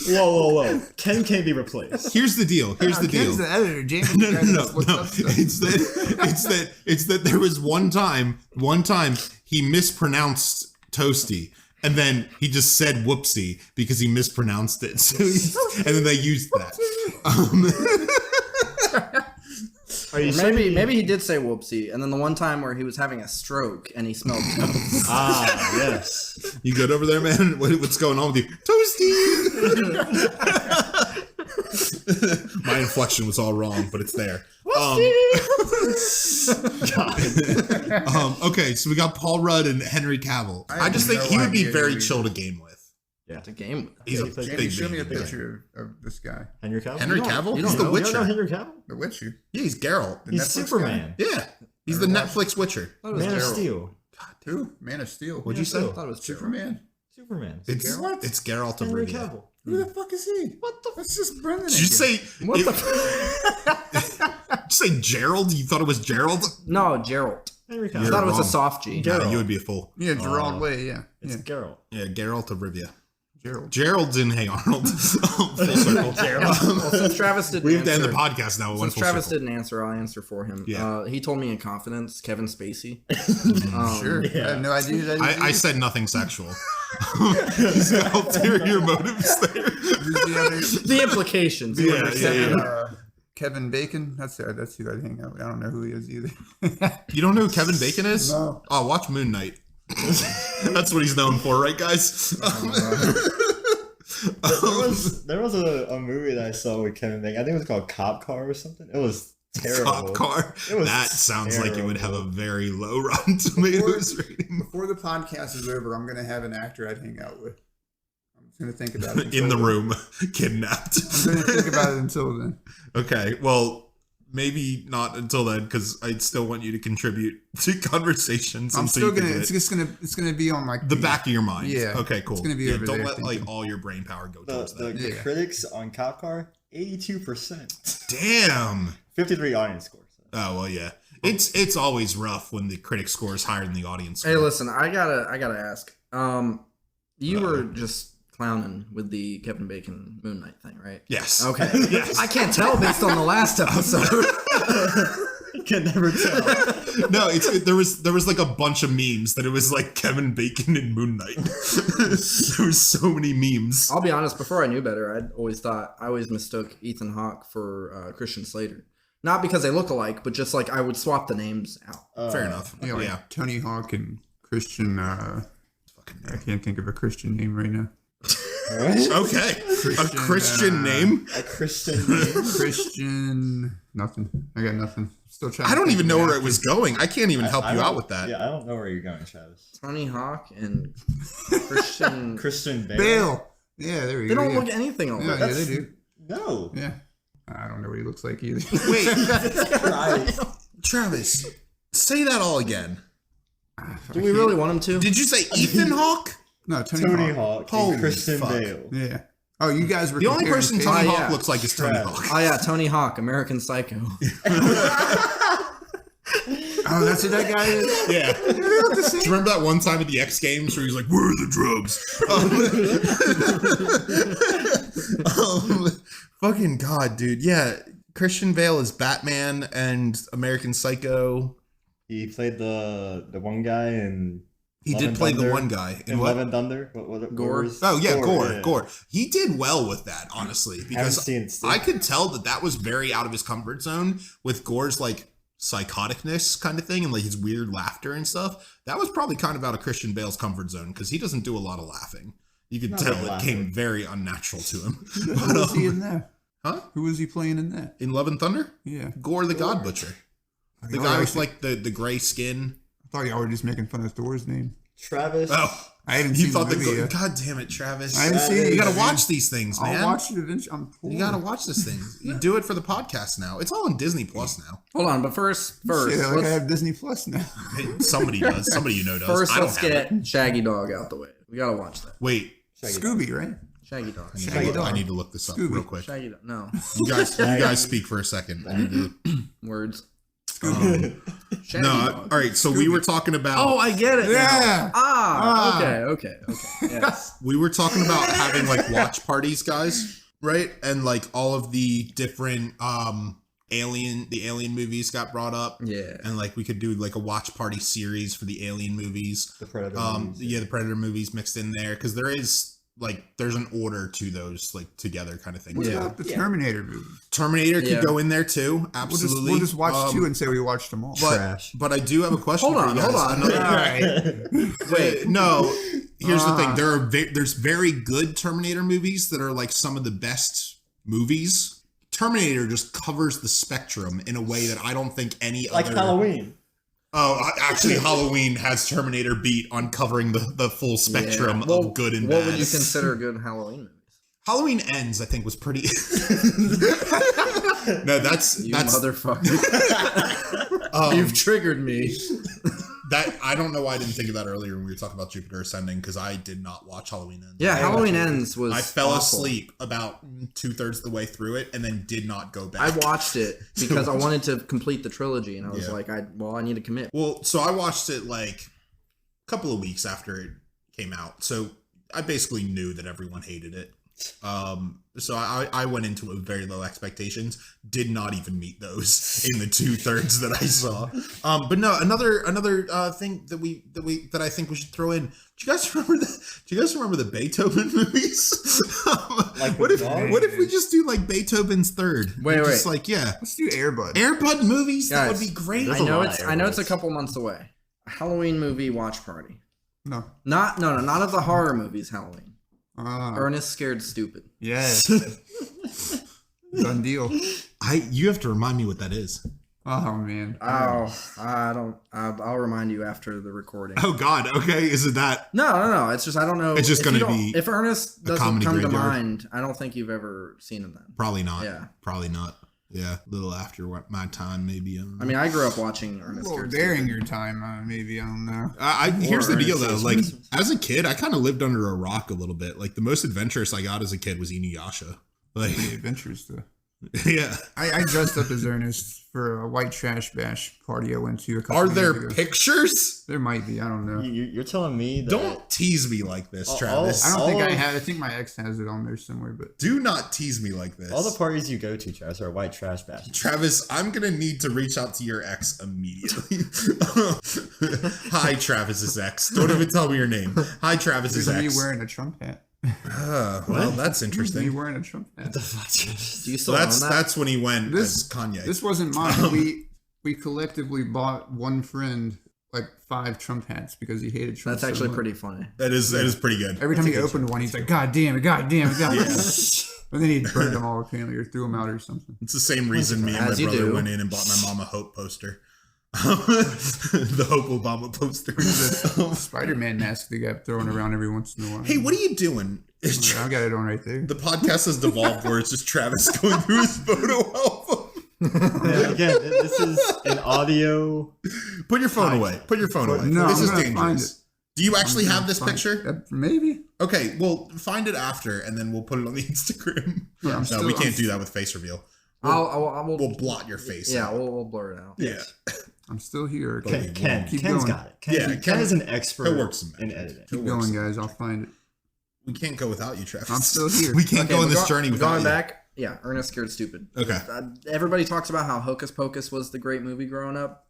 Whoa. Ken can't be replaced. Here's the deal. Here's the deal. Ken's the editor. Jamie. No. It's that there was one time he mispronounced toasty, and then he just said whoopsie because he mispronounced it. So and then they used that. Are you Maybe he did say whoopsie, and then the one time where he was having a stroke and he smelled toast. Yes. You good over there, man? What's going on with you? Toasty! My inflection was all wrong, but it's there. Okay, so we got Paul Rudd and Henry Cavill. I just think he would be very chill to game with. Yeah, to game with. He's a Jamie, big show me a baby. picture of this guy. Henry Cavill? Henry Cavill? you He's don't the know? You don't know Witcher. Henry Cavill? The Witcher. Yeah, he's Geralt. The He's Netflix Superman. Yeah, he's the Netflix Witcher. I thought it was Man of Geralt. Steel. Who? Man of Steel. What'd you say? I thought it was Superman. Superman. It's Geralt? It's Geralt of Henry Rivia. Cavill. Who the fuck is he? What the? That's just Brendan. Did you say? What the? Did you say Gerald? You thought it was Gerald? No, Geralt. Henry I Cavill. thought it was wrong. a soft G. No, you would be a fool. Yeah, Gerald Way. Yeah. It's Geralt. Yeah, Geralt of Rivia. Gerald. Gerald's in Hey Arnold. Full circle. Well, since Travis didn't We have to end answer, the podcast now. since Travis didn't answer, I'll answer for him. Yeah. He told me in confidence, Kevin Spacey. Sure. Yeah. I have no idea who that is. I said nothing sexual. He's got ulterior motives there. Who's the other? The implications. Yeah, understand. yeah. Kevin Bacon. That's who I'd hang out with. I don't know who he is either. You don't know who Kevin Bacon is? No. Oh, watch Moon Knight. That's what he's known for, right, guys? There was a movie that I saw with Kevin Bacon. I think it was called Cop Car or something. It was terrible. Cop Car. It was That sounds like it would have a terrible. very low Rotten Tomatoes rating. Before the podcast is over, I'm gonna have an actor I'd hang out with. I'm just gonna think about it. In the until then. room, kidnapped. I'm gonna think about it until then. Okay, well, maybe not until then, because I still want you to contribute to conversations. I'm until still you can gonna. do It's it. just gonna. It's gonna be on like The back of your mind. Yeah. Okay, cool. It's gonna be Yeah, over don't there let like thinking. all your brain power go The, towards the, that. the Yeah. critics on Cop Car, 82%. Damn. 53 audience scores. Oh well, yeah. It's always rough when the critic score is higher than the audience score. Hey, listen, I gotta ask. You were just clowning with the Kevin Bacon Moon Knight thing, right? Yes. Okay. Yes. I can't tell based on the last episode. You can never tell. No, there was like a bunch of memes that it was like Kevin Bacon and Moon Knight. There was so many memes. I'll be honest. Before I knew better, I always mistook Ethan Hawke for Christian Slater. Not because they look alike, but just like I would swap the names out. Fair enough. Yeah, like Yeah. Tony Hawk and Christian. I can't think of a Christian name right now. Okay. A Christian name? A Christian name? Christian. Nothing. I got nothing. Still trying. I don't to even think know of where an it was going. I can't even help I you don't- out with that. Yeah, I don't know where you're going, Travis. Tony Hawk and Christian. Christian actor. Bale. Bale. Yeah, there we They go. don't yeah. look anything alike. Yeah, yeah, they do. No. Yeah. I don't know what he looks like either. Wait, Right. Travis, say that all again. Do we really want him to? Did you say Ethan Hawke? No, Tony Hawk Holy and Christian fuck. Bale. Yeah. Oh, you guys were The only comparing person faces? Tony Oh, Hawk yeah. looks like is Tony Travis. Hawk. Oh yeah, Tony Hawk, American Psycho. Oh, that's who that guy is. Yeah. Do you remember that one time at the X Games where he's like, "Where are the drugs?" Fucking God, dude. Yeah, Christian Bale is Batman and American Psycho. He played the one guy in. He Love did and play the Thunder. one guy In what? Love and Thunder. What Gore? was- Oh yeah, Gore, yeah. Gore. He did well with that, honestly, because seen it still. I could tell that was very out of his comfort zone with Gore's like psychoticness kind of thing and like his weird laughter and stuff. That was probably kind of out of Christian Bale's comfort zone because he doesn't do a lot of laughing. You could Not tell like it laughing. came very unnatural to him. Who was he in that? Huh? Who was he playing in that? In Love and Thunder, Yeah. Gore the God Butcher, the Oh, guy I with see. like the gray skin. I thought y'all were just making fun of Thor's name. Travis. Oh, I haven't you seen thought the the movie yet. God damn it, Travis! I haven't seen it You got to yet, watch these things, man. I'll watch it eventually. I'm poor. You gotta watch this thing. You do it for the podcast now. It's all on Disney Plus now. Hold on, but first, Shit, like I let's, have Disney Plus now. Hey, somebody does. Somebody you know does. first I don't let's have it. get Shaggy Dog out the way. We gotta watch that. Wait. Scooby, right? Shaggy Dog. I need to look this up Scooby. real quick. Shaggy Dog. No You guys speak for a second. I need to. words. Shaggy Dog. All right. So we were talking about. Oh, I get it. Yeah. Now. Okay. Yes. We were talking about having like watch parties, guys, right? And like all of the different alien movies got brought up. Yeah. And like we could do like a watch party series for the alien movies. The Predator movies. Yeah, the Predator movies mixed in there because there's an order to those like together kind of thing. What about the Terminator movie? Terminator could go in there too. Absolutely. We'll just watch 2 and say we watched them all. Trash. But I do have a question. Hold on. All right. Wait, no. Here's the thing. There's very good Terminator movies that are like some of the best movies. Terminator just covers the spectrum in a way that I don't think any Like other. Halloween. Oh, actually, Halloween has Terminator beat on covering the full spectrum of good and bad. What would you consider good Halloween movies? Halloween Ends, I think, was pretty. No, that's motherfucker. You've triggered me. That I don't know why I didn't think of that earlier when we were talking about Jupiter Ascending because I did not watch Halloween Ends. Yeah, Halloween Ends was. I fell awful. asleep about 2/3 of the way through it and then did not go back. I watched it because I wanted to complete the trilogy, and I was like, I need to commit. Well, so I watched it like a couple of weeks after it came out, so I basically knew that everyone hated it. So I went into it with very low expectations. Did not even meet those in the 2/3 that I saw. But no, another thing that I think we should throw in. Do you guys remember the Beethoven movies? What if we just do like Beethoven's Third? Just like Let's do Air Bud. Air Bud movies. Guys, that would be great. I know it's a couple months away. A Halloween movie watch party. No. Not of the horror movies. Halloween. Ernest Scared Stupid. Yes. Done deal. You have to remind me what that is. Oh man. I'll remind you after the recording. Oh God. Okay. Is it that? No. It's just I don't know. It's just going to be. If Ernest doesn't come to graveyard. mind, I don't think you've ever seen him then. Probably not. Yeah. Probably not. Yeah. A little after my time, maybe. I mean, I grew up watching Ernest Well, Scared daring Stupid. your time, maybe. I don't know. Here's the deal, though. Ernest Like, Christmas. as a kid, I kind of lived under a rock a little bit. Like, the most adventurous I got as a kid was Inuyasha. Like, Pretty adventurous, though. yeah. I dressed up as Ernest for a white trash bash party I went to a couple Are years there ago. pictures? There might be. I don't know. You're telling me that Don't tease me like this, Travis. I don't think I have. I think my ex has it on there somewhere, but Do not tease me like this. all the parties you go to, Travis, are white trash bashes. Travis, I'm going to need to reach out to your ex immediately. Hi, Travis's ex. Don't even tell me your name. Hi, Travis's there's me ex. wearing a Trump hat. Well, that's Me interesting. wearing a Trump hat. Do you So still own that? that's when he went This- as Kanye. This wasn't mine. We collectively bought one friend like 5 Trump hats because he hated Trump. That's so actually much. pretty funny. That is pretty good. Every time he opened one, he's like, "God damn it! God damn it! God damn it!" And then he burned them all apparently, or threw them out or something. It's the same reason me and my As you brother do. went in and bought my mom a Hope poster. The Hope Obama poster. Spider-Man mask they got thrown around every once in a while. Hey, what are you doing? I got it on right there. The podcast has devolved where it's just Travis going through his photo album. Yeah, again, this is an audio. Put your phone away. Put your phone away. No, this I'm is gonna find dangerous. it. Do you actually have this Fine. picture? Maybe. Okay, well, find it after, and then we'll put it on the Instagram. Yeah, I'm No, still- we can't I'm- do that with face reveal. We'll Blot your face. Yeah, we'll blur it out. Yeah. I'm still here. Okay. Ken's Keep going. got it. Yeah, Ken is an expert Ken works in editing. Keep going, guys. I'll find it. We can't go without you, Travis. I'm still here. We can't Okay, go on we're this go- journey without going you. back. Yeah, Ernest Scared Stupid. Okay. Everybody talks about how Hocus Pocus was the great movie growing up.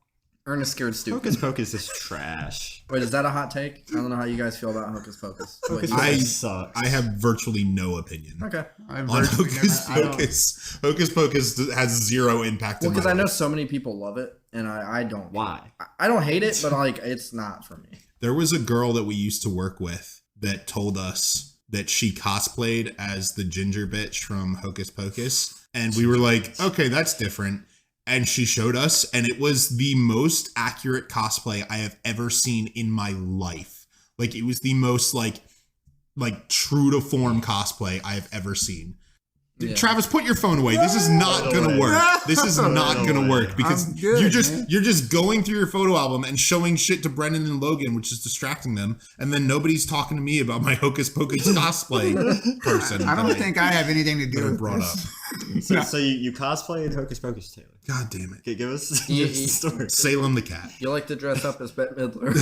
Ernest Scared Stupid. Hocus Pocus is trash. Wait, is that a hot take? I don't know how you guys feel about Hocus Pocus. Hocus Wait, Pocus sucks. I have virtually no opinion okay. I've on virtually Hocus never- I don't- Pocus. Hocus Pocus has zero impact. Well, in because my I know life. so many people love it, and I don't. Why? I don't hate it, but like it's not for me. There was a girl that we used to work with that told us that she cosplayed as the ginger bitch from Hocus Pocus. And we were like, okay, that's different. And she showed us, and it was the most accurate cosplay I have ever seen in my life. Like, it was the most like true to form cosplay I have ever seen. Yeah. Travis, put your phone away. This is not gonna work. This is not gonna work because you're just going through your photo album and showing shit to Brendan and Logan, which is distracting them, and then nobody's talking to me about my Hocus Pocus cosplay person. I don't think I have anything to do with brought this. up. So you cosplayed Hocus Pocus, Taylor? God damn it! Okay, give us the story. Salem the cat. You like to dress up as Bette Midler.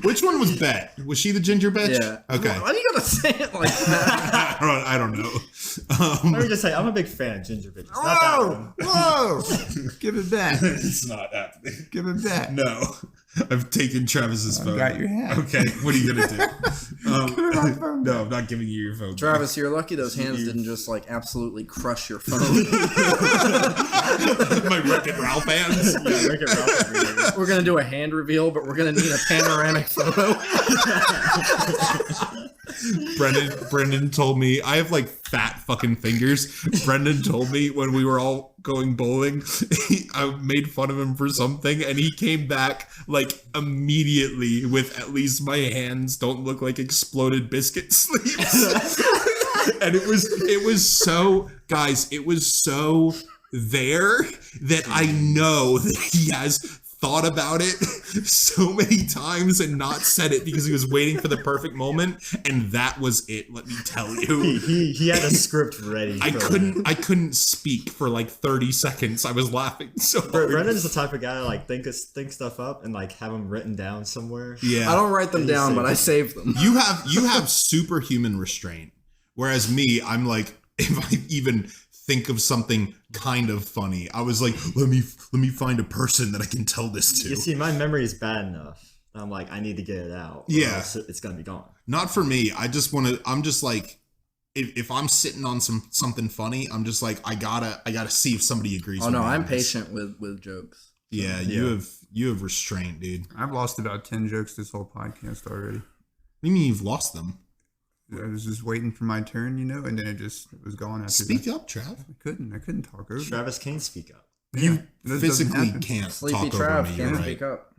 Which one was Bet? Was she the ginger bitch? Yeah. Okay. Why do you gotta say it like that? I don't know. Let me just say, I'm a big fan of ginger bitches. Not that one. Whoa! Give it back. It's not happening. Give it back. No. I've taken Travis's phone. Got your hat. Okay, what are you gonna do? No, I'm not giving you your phone. Travis, you're lucky those hands didn't just like absolutely crush your phone. My Wreck-It Ralph hands. Yeah, Wreck-It Ralph. We're gonna do a hand reveal, but we're gonna need a panoramic photo. Brendan told me I have like fat fucking fingers. Brendan told me when we were all going bowling, I made fun of him for something, and he came back like immediately with at least my hands don't look like exploded biscuit sleeves. And it was so, guys, it was so there that I know that he has thought about it so many times and not said it because he was waiting for the perfect moment, and that was it. Let me tell you, he had a script ready. I couldn't speak for like 30 seconds. I was laughing so hard. Brendan's the type of guy to like think stuff up and like have them written down somewhere. Yeah, I don't write them down, but I save them. You have superhuman restraint, whereas me, I'm like, if I even think of something kind of funny, I was like, let me find a person that I can tell this to. You see, my memory is bad enough. I'm like, I need to get it out. Yeah, it's gonna be gone. Not for me. I'm just like, if I'm sitting on something funny, I'm just like, I gotta see if somebody agrees. Oh with no, me I'm patient with jokes. Yeah, you have restraint, dude. I've lost about 10 jokes this whole podcast already. What do you mean you've lost them? I was just waiting for my turn, and then it was gone after Speak that. up, Trav. I couldn't talk over. Travis can't speak up. You physically can't Sleepy talk over Trav me. can't You're speak right. up.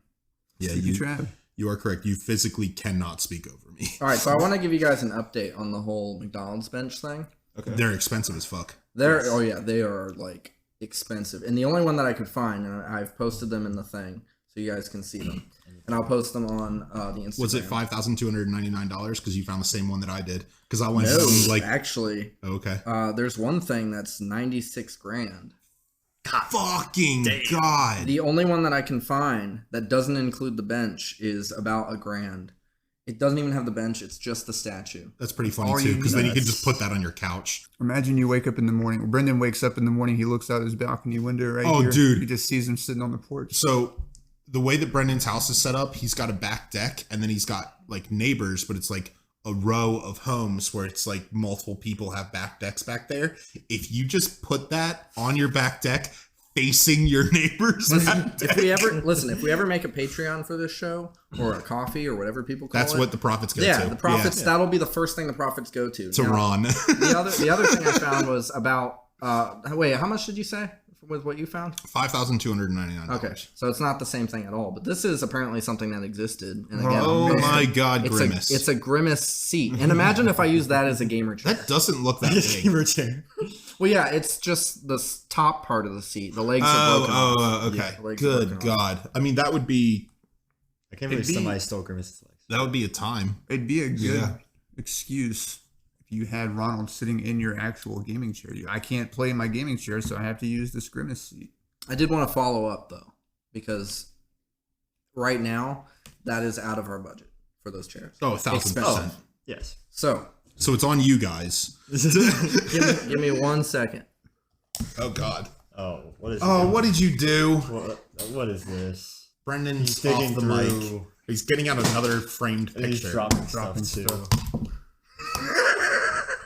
Yeah, Trav. you are correct. You physically cannot speak over me. All right, so I want to give you guys an update on the whole McDonald's bench thing. Okay. They're expensive as fuck. They are like expensive, and the only one that I could find, and I've posted them in the thing so you guys can see them, and I'll post them on the Instagram. Was it $5,299 because you found the same one that I did? Because I went actually. Okay. There's one thing that's $96,000. Fucking God. The only one that I can find that doesn't include the bench is about $1,000. It doesn't even have the bench. It's just the statue. That's pretty funny too, because then you can just put that on your couch. Imagine you wake up in the morning. Brendan wakes up in the morning. He looks out his balcony window right here. Oh, dude. He just sees him sitting on the porch. So the way that Brendan's house is set up, he's got a back deck, and then he's got like neighbors, but it's like a row of homes where it's like multiple people have back decks back there. If you just put that on your back deck facing your neighbors, if we ever make a Patreon for this show or a coffee or whatever people call it, that's what the profits go to. Yeah, the profits. Yeah. That'll be the first thing the profits go to. To Ron. the other thing I found was about. Wait, how much did you say? Was what you found? $5,299. Okay, so it's not the same thing at all, but this is apparently something that existed. And again, oh my God, Grimace! It's a Grimace seat, and imagine if I use that as a gamer chair. That doesn't look that big. Gamer chair. Well, yeah, it's just the top part of the seat. The legs are broken. Oh, okay. Yeah, good God! I mean, that would be. I can't believe somebody stole Grimace's legs. That would be a time. It'd be a good excuse. You had Ronald sitting in your actual gaming chair. I can't play in my gaming chair, so I have to use this Grimace seat. I did want to follow up, though, because right now, that is out of our budget for those chairs. Oh, 1,000%. Yes. So it's on you guys. give me 1 second. Oh, God. Oh, what is what did you do? What is this? Brendan's digging off the mic. He's getting out another framed picture. He's dropping stuff, too.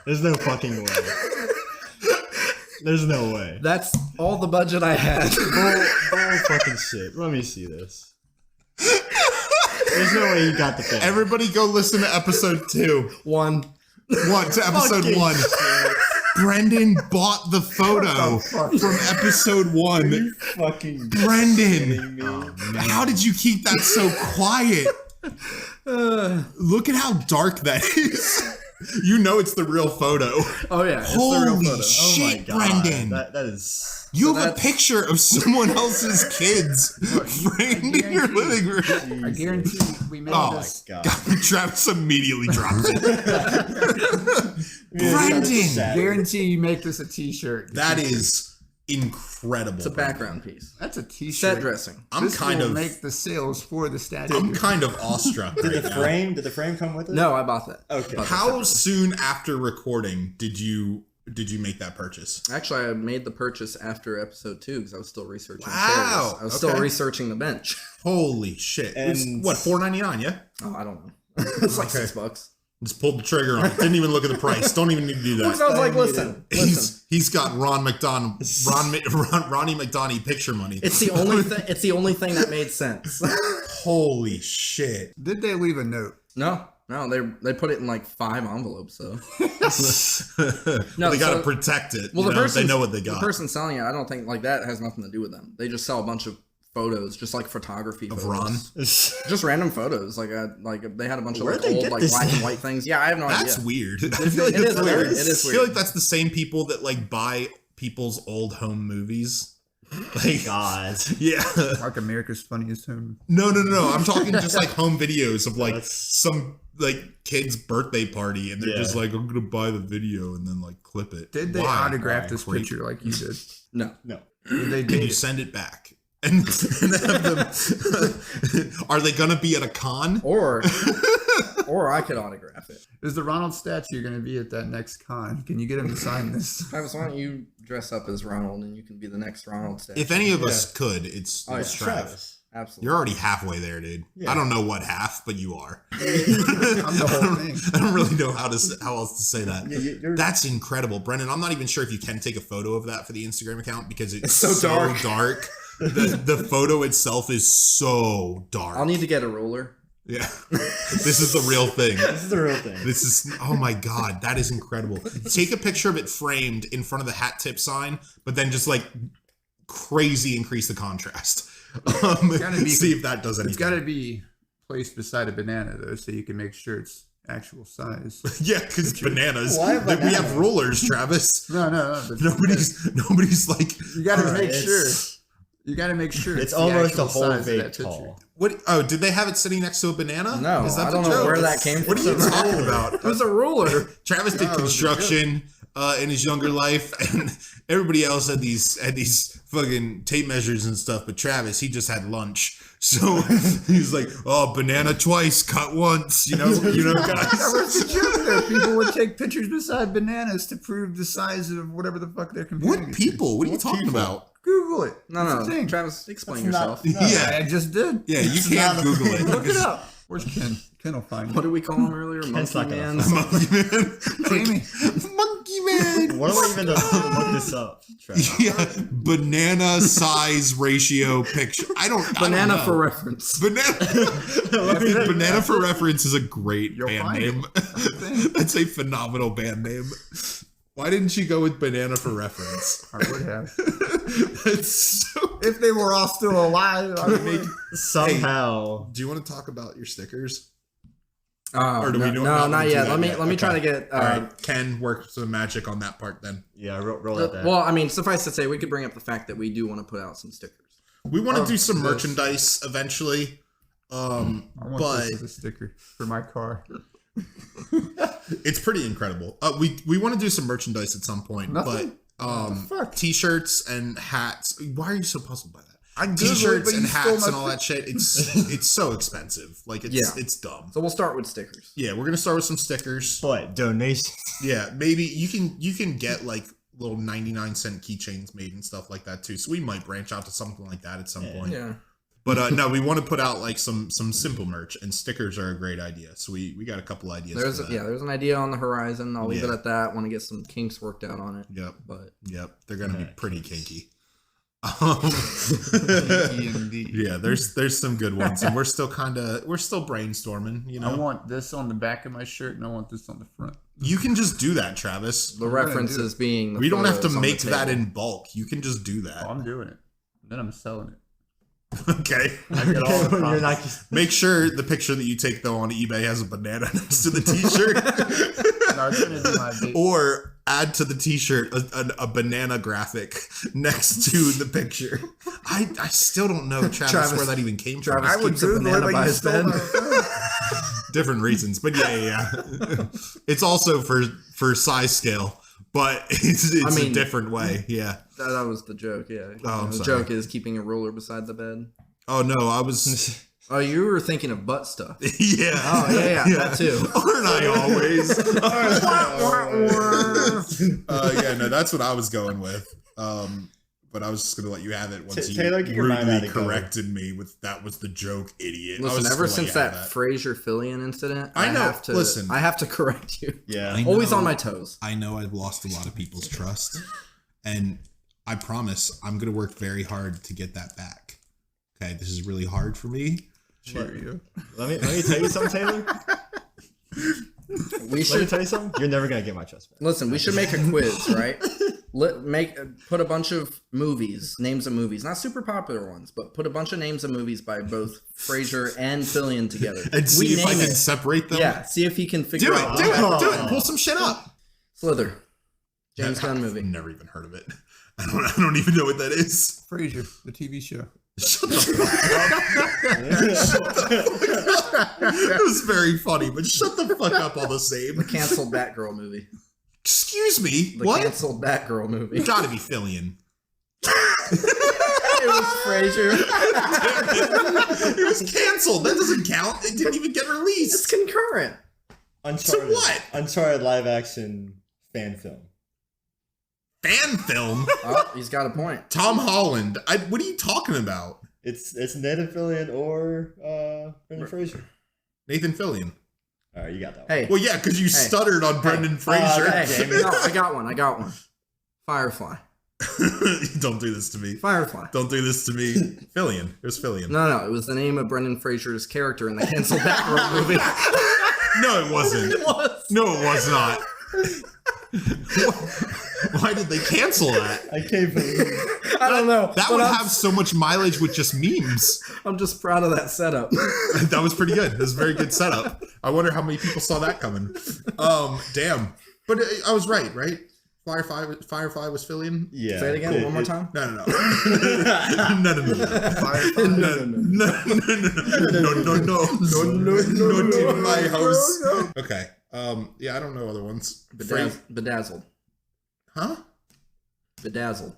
There's no fucking way. There's no way. That's all the budget I had. Bull fucking shit. Let me see this. There's no way you got the thing. Everybody go listen to episode 2. One. To episode 1. Brendan bought the photo from episode 1. You fucking Brendan. Oh, how did you keep that so quiet? Look at how dark that is. You know it's the real photo. Oh yeah, it's Holy the real photo. shit, Oh my God. Brendan! That is. You have a picture of someone else's kids framed in your living room. I guarantee we made this. God. Travis immediately dropped it. Brendan! Guarantee you make this a t-shirt. That is incredible. It's a background piece. That's a t-shirt. Set dressing. I'm kind of make the sales for the statue. I'm kind of awestruck. Did the frame come with it? No, I bought that. Okay. How soon after recording did you make that purchase? Actually, I made the purchase after episode 2 because I was still researching. Wow. I was still researching the bench. Holy shit! And it's, what, $4.99? Yeah. Oh, I don't know. It's like $6. Just pulled the trigger on it. Didn't even look at the price. Don't even need to do that. Because I was like, listen. He's got Ronnie McDonald picture money. It's the only thing. It's the only thing that made sense. Holy shit! Did they leave a note? No, they put it in like 5 envelopes. So No, they got to protect it. Well, they know what they got. The person selling it, I don't think like that has nothing to do with them. They just sell a bunch of photos, just like photography of photos. Ron, just random photos. Like they had a bunch of like Where'd they old get like this black and white things. Yeah, I have no idea. that's weird. I feel like It is weird. It is I feel weird. like that's the same people that like buy people's old home movies. Like, God. Yeah. Like America's Funniest Home. No. I'm talking just like home videos of like some like kid's birthday party, and they're just like, I'm gonna buy the video and then like clip it. Did they autograph this picture like you did? No. Did they Can you send it back? And have them, are they gonna be at a con? Or I could autograph it. Is the Ronald statue going to be at that next con? Can you get him to sign this? Travis, why don't you dress up as Ronald and you can be the next Ronald statue? If any of us could, it's Travis. Absolutely. You're already halfway there, dude. Yeah. I don't know what half, but you are. I'm the whole thing. I don't really know how else to say that. That's incredible, Brendan. I'm not even sure if you can take a photo of that for the Instagram account because it's so dark. The photo itself is so dark. I'll need to get a ruler. Yeah. This is the real thing. This is oh my God, that is incredible. Take a picture of it framed in front of the hat tip sign, but then just like crazy increase the contrast. See if that does anything. It's got to be placed beside a banana though, so you can make sure it's actual size. Yeah, because bananas. We have rulers, Travis. No. Nobody's like. You got to make sure. You got to make sure it's almost a whole vape tall. What? Oh, did they have it sitting next to a banana? No, I don't know where that came from. What are you talking about? It was a ruler. Travis did construction in his younger life, and everybody else had these fucking tape measures and stuff. But Travis, he just had lunch, so he's like, "Oh, banana twice, cut once." You know, guys. That was the joke there. People would take pictures beside bananas to prove the size of whatever the fuck they're comparing. What people? What are you talking about? Google it. No. Travis, explain yourself. Yeah, I just did. Yeah, you can't Google it. Look it up. Where's Ken? Ken will find it. What did we call him earlier? Ken's Monkey not Man? Monkey Man. Jamie. Monkey Man. What do I even look this up? Yeah, banana size ratio picture. Banana for reference. Banana for reference is a great band name. It. That's a phenomenal band name. Why didn't you go with banana for reference? I would have. It's so. If they were all still alive, I would make somehow. Do you want to talk about your stickers? Or do we not yet. Let me try to get. All right, Ken, work some magic on that part then. Yeah, roll that down. Well, I mean, suffice to say, we could bring up the fact that we do want to put out some stickers. We want to do some merchandise eventually. I want this as a sticker for my car. It's pretty incredible. We want to do some merchandise at some point, but t-shirts and hats. Why are you so puzzled by that? T-shirts and hats and all that shit. It's so expensive. Like it's dumb. So we'll start with stickers. Yeah, we're gonna start with some stickers. What donations? Yeah, maybe you can get like little 99-cent keychains made and stuff like that too. So we might branch out to something like that at some point. Yeah. But no, we want to put out like some simple merch, and stickers are a great idea. So we got a couple ideas. There's an idea on the horizon. I'll leave it at that. Want to get some kinks worked out on it. Yep. But they're gonna be pretty kinky. Yeah, there's some good ones, and we're still brainstorming. You know, I want this on the back of my shirt, and I want this on the front. You can just do that, Travis. The references being we don't have to make that in bulk. You can just do that. Oh, I'm doing it. Then I'm selling it. Okay. I get all the You're not Make sure the picture that you take though on eBay has a banana next to the t-shirt. No, it's gonna do my big- Or add to the t-shirt a banana graphic next to the picture. I still don't know, Travis, where that even came from. Travis keeps a banana by his bed. Different reasons, but yeah. It's also for size scale, but it's a different way. Yeah. That was the joke, yeah. Oh, I'm the sorry. joke is keeping a ruler beside the bed. Oh no, I was. Oh, you were thinking of butt stuff. Yeah. Oh, yeah, that too. Aren't I always? Yeah, no, that's what I was going with. But I was just gonna let you have it once Taylor, you rudely corrected me with that was the joke, idiot. Listen, ever since that Fraser Fillion incident, I know. I have to correct you. Yeah, always on my toes. I know I've lost a lot of people's trust, and I promise I'm gonna work very hard to get that back. Okay, this is really hard for me. Cheerio. Let me tell you something, Taylor. We should tell you something. You're never gonna get my trust back. Listen, we should make a quiz, right? Put a bunch of movies, names of movies, not super popular ones, but put a bunch of names of movies by both Fraser and Fillion together. And see if I can separate them. Yeah, see if he can figure out. Do it. Pull some shit up. Slither. James Gunn movie. I've never even heard of it. I don't even know what that is. Fraser, the TV show. Shut the fuck up. It was very funny, but shut the fuck up all the same. The canceled Batgirl movie. Excuse me. The what? canceled Batgirl movie. It gotta be Fillion. It was Fraser. It was canceled. That doesn't count. It didn't even get It's released. concurrent. Uncharted. To what? Uncharted live action fan film. Fan film? Oh, he's got a point. Tom Holland. What are you talking about? It's Nathan Fillion or Brendan Fraser. Nathan Fillion. All right, you got that one. Hey. Well, yeah, because you stuttered on Brendan Fraser. Hey, no, I got one. Firefly. Don't do this to me. Firefly. Don't do this to me. Fillion. It was Fillion. No, it was the name of Brendan Fraser's character in the canceled Batgirl movie. No, it wasn't. It was. No, it was not. Why did they cancel that? I can't believe it. I don't know. That would have so much mileage with just memes. I'm just proud of that setup. That was pretty good. That was a very good setup. I wonder how many people saw that coming. Damn. But I was right? Firefly was Fillion? Yeah. Say it again one more time. No. No. Not in my house. Okay. Yeah, I don't know other ones. Bedazzled. Huh? Bedazzled.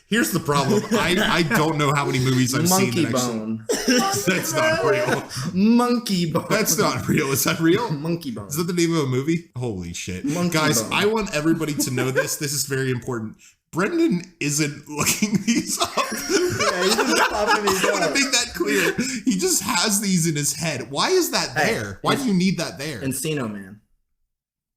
Here's the problem. I don't know how many movies I've seen. Monkey Bone. That's not real. Monkey Bone. That's not real. Is that real? Monkey Bone. Is that the name of a movie? Holy shit. Monkey Guys, Bone. I want everybody to know this. This is very important. Brendan isn't looking these up. Yeah, he's just popping these I want to up. make that clear. He just has these in his head. Why is that there? Why do you need that there? Encino Man.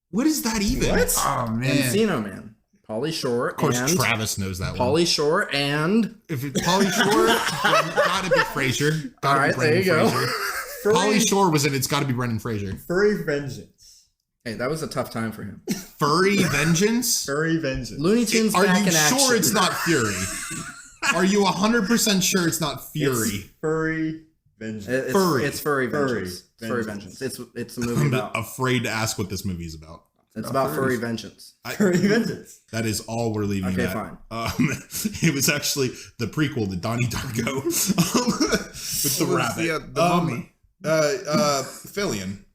What is that even? What? Oh man. Encino Man. Pauly Shore. Of course, and Travis knows that one. Pauly Shore and. If it's Pauly Shore, then gotta be Fraser. Gotta All be right, Brendan there you Fraser. go. Pauly Shore was in It's Gotta Be Brendan Fraser. Furry Vengeance. Hey, that was a tough time for him. Furry Vengeance? Furry Vengeance. Looney Tunes Are back you in action. sure it's not Fury? Are you 100% sure it's not Fury? It's Furry Vengeance. It's Furry Vengeance. Furry Furry Vengeance. Vengeance. It's a movie I'm about. afraid to ask what this movie's about. It's about furry vengeance. Furry Vengeance. That is all we're leaving. Okay, that. fine. It was actually the prequel to Donnie Darko with the rabbit. The mummy. Fillion.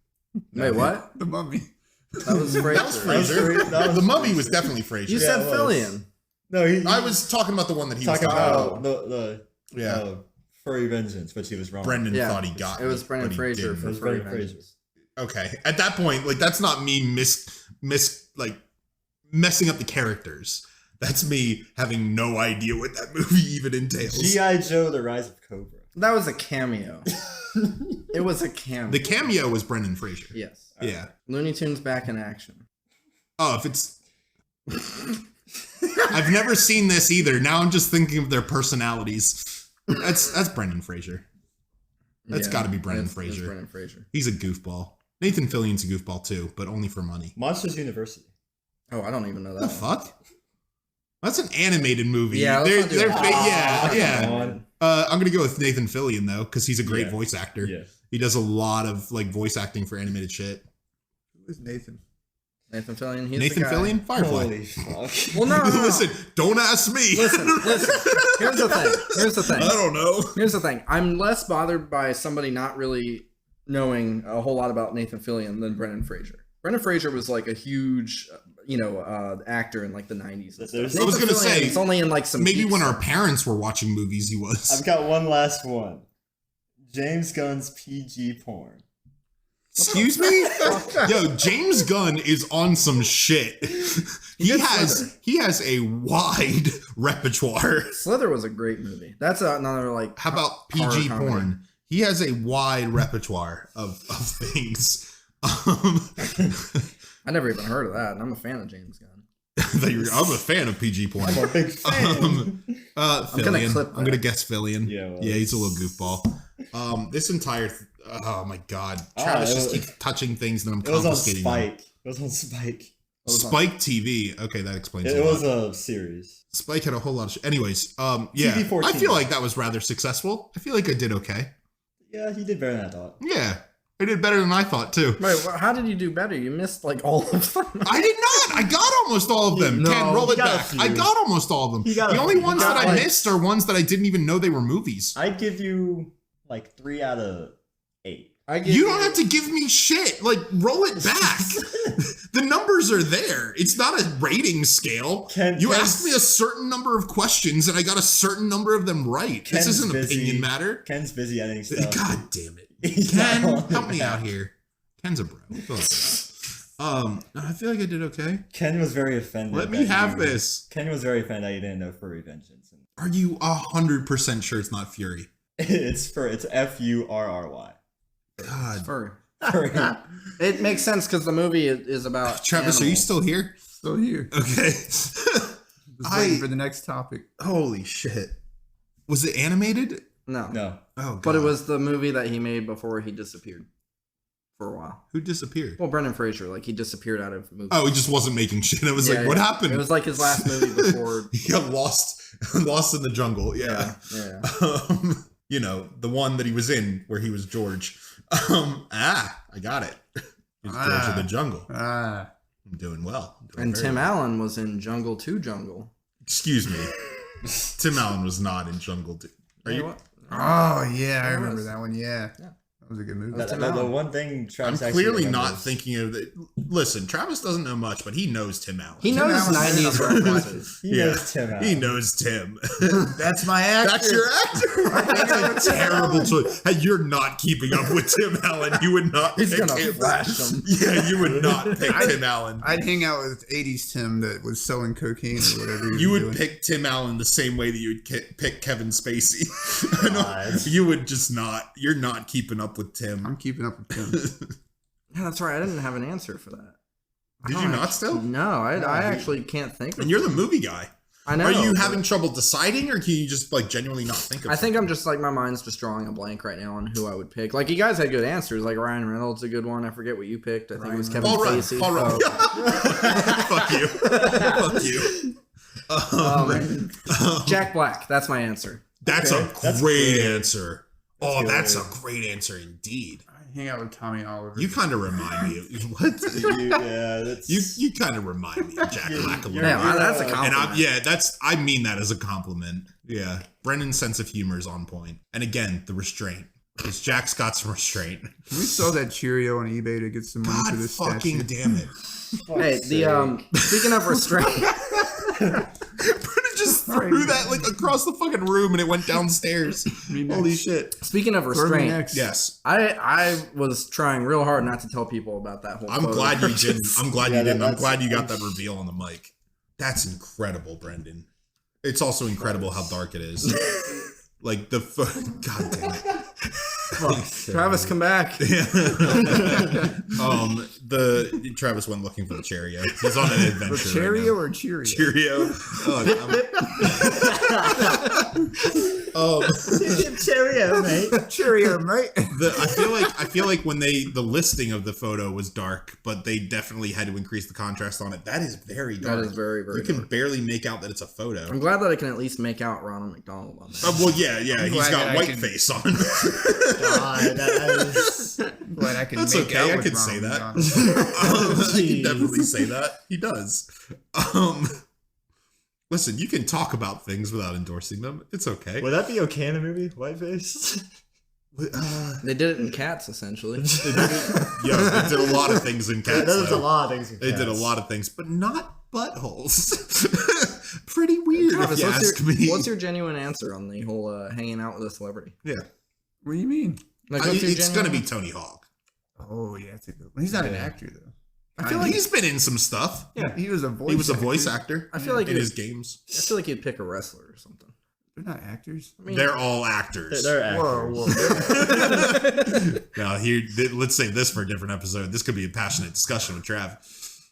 Wait, what? The mummy. That was Fraser. That was Fraser. The Mummy was definitely Fraser. You Yeah, said it was. Fillion. No, I was talking about the one that he was talking talking about. about the Yeah. Furry Vengeance, but he was wrong. Brendan Yeah, thought he got it was me, Brendan but he Fraser didn't. for It was Furry Brendan Fraser. Vengeance. Okay, at that point, like that's not me messing up the characters. That's me having no idea what that movie even entails. G.I. Joe: The Rise of Cobra. That was a cameo. It was a cameo. The cameo was Brendan Fraser. Yes. Yeah. Looney Tunes back in action. Oh, if it's. I've never seen this either. Now I'm just thinking of their personalities. That's Brendan Fraser. That's got to be Brendan Fraser. It's Brendan Fraser. He's a goofball. Nathan Fillion's a goofball too, but only for money. Monsters University. Oh, I don't even know that. What the one. fuck? That's an animated movie. Yeah, let's not do that. yeah. Come on. I'm gonna go with Nathan Fillion though, because he's a great voice actor. Yeah. He does a lot of like voice acting for animated shit. Who's Nathan? Nathan Fillion. He's Nathan the guy. Fillion, Firefly. Holy fuck. Well, no. Listen, don't ask me. Listen. Here's the thing. I don't know. Here's the thing. I'm less bothered by somebody not really knowing a whole lot about Nathan Fillion than Brendan Fraser. Brendan Fraser was like a huge, actor in like the 90s. I was gonna say it's only in like some maybe when stuff. our parents were watching movies, he was. I've got one last one. James Gunn's PG porn. Excuse me? Yo, James Gunn is on some shit. He has a wide repertoire. Slither was a great movie. That's another like. How about PG porn? He has a wide repertoire of things. I never even heard of that, and I'm a fan of James Gunn. I'm a fan of PG porn. I'm a big fan. Fillion. I'm gonna guess Fillion. Yeah, well, he's a little goofball. This entire oh my god, Travis just keeps touching things that I'm confiscating. It was on Spike. Spike TV. Okay, that explains it. It was a series. Spike had a whole lot of anyways, yeah. TV-14. I feel like that was rather successful. I feel like I did okay. Yeah, he did better than I thought. Yeah. I did better than I thought too. Wait, how did you do better? You missed like all of them. I did not. I got almost all of them. No, Ken, roll it back. I got almost all of them. The only ones that I missed are ones that I didn't even know they were movies. I'd give you like 3 out of 8. You don't have to give me shit. Like, roll it back. The numbers are there. It's not a rating scale. You asked me a certain number of questions, and I got a certain number of them right. This isn't an opinion matter. Ken's busy editing stuff. God damn it. Ken, help me out here. Ken's a bro. I feel like I did okay. Ken was very offended. Let me have this. Ken was very offended that you didn't know Furry Vengeance. Are you 100% sure it's not Fury? It's Furry. God. Furry. It makes sense because the movie is about Travis, animals. Are you still here? Still here. Okay. Just waiting for the next topic. Holy shit. Was it animated? No. Oh, God. But it was the movie that he made before he disappeared for a while. Who disappeared? Well, Brendan Fraser. Like, he disappeared out of movies. Oh, he just wasn't making shit. I was what happened? It was like his last movie before. He got lost in the jungle. Yeah. The one that he was in where he was George. I got it. He's George of the Jungle. I'm doing well. And Tim Allen was in Jungle 2 Jungle. Excuse me. Tim Allen was not in Jungle 2. Are you? What? Oh, yeah, I remember that one. Yeah. That was a good movie. The one thing Travis I'm clearly not thinking of it. Listen, Travis doesn't know much, but he knows Tim Allen. He knows 90s references. He knows Tim Allen. He knows Tim. That's my actor. That's your actor. That's a terrible choice. Hey, you're not keeping up with Tim Allen. You would not He's pick gonna him. flash him. Yeah, you would not pick Tim Allen. I'd hang out with 80s Tim that was selling cocaine or whatever. You would pick Tim Allen the same way that you would pick Kevin Spacey. You would just not. You're not keeping up with Tim. I'm keeping up with Tim. Yeah, that's right. I didn't have an answer for that. Did you not still? No, I actually can't think of it. And you're the movie guy. I know. Are you having trouble deciding, or can you just like genuinely not think of it? I think I'm just like, my mind's just drawing a blank right now on who I would pick. Like, you guys had good answers. Like, Ryan Reynolds a good one. I forget what you picked. I think it was Kevin Spacey. Paul Rudd. Fuck you. Fuck you. Jack Black. That's my answer. That's a great answer. That's a great answer indeed. I hang out with Tommy Oliver. You kind of remind me of what? You kind of remind me of Jack Black a little. Yeah, that's a compliment. And I mean that as a compliment. Yeah, Brendan's sense of humor is on point, and again, the restraint. Because Jack's got some restraint. Can we sell that Cheerio on eBay to get some money for this fucking statue? damn it! Hey, speaking of restraint. Brendan just threw that like across the fucking room and it went downstairs. Holy shit. Speaking of restraint, yes. I was trying real hard not to tell people about that whole I'm glad you didn't. I'm glad you didn't. I'm glad you got that that's reveal on the mic. That's incredible, Brendan. It's also incredible how dark it is. Like God damn it. Travis, come back. Travis went looking for the Cheerio. He's on an adventure. Cheerio or Cheerio? Cheerio. Cheerio, mate. Cheerio, mate. I feel like when the listing of the photo was dark, but they definitely had to increase the contrast on it. That is very dark. That is very, very You can dark. barely make out that it's a photo. I'm glad that I can at least make out Ronald McDonald on that. Well, yeah, he's got white face on. God, that is... Glad I can That's make okay. out I with can say Ronald that. McDonald. I can definitely say that. He does. Listen, you can talk about things without endorsing them. It's okay. Would that be okay in a movie? Whiteface? They did it in Cats, essentially. Yeah, they did a lot of things in Cats. That was a lot of things in They Cats. did a lot of things, but not buttholes. Pretty weird, Travis, if you ask me. what's your genuine answer on the whole hanging out with a celebrity? Yeah. What do you mean? Like, what's your It's going to genuine- be Tony Hawk. Oh, yeah, that's a good one. He's not an actor, though. I feel like He's been in some stuff. Yeah, he was a voice. He was a voice actor. I feel like in he- his games. I feel like you'd pick a wrestler or something. They're not actors. I mean, They're all actors. They're actors. Whoa. Now, let's save this for a different episode. This could be a passionate discussion with Trav.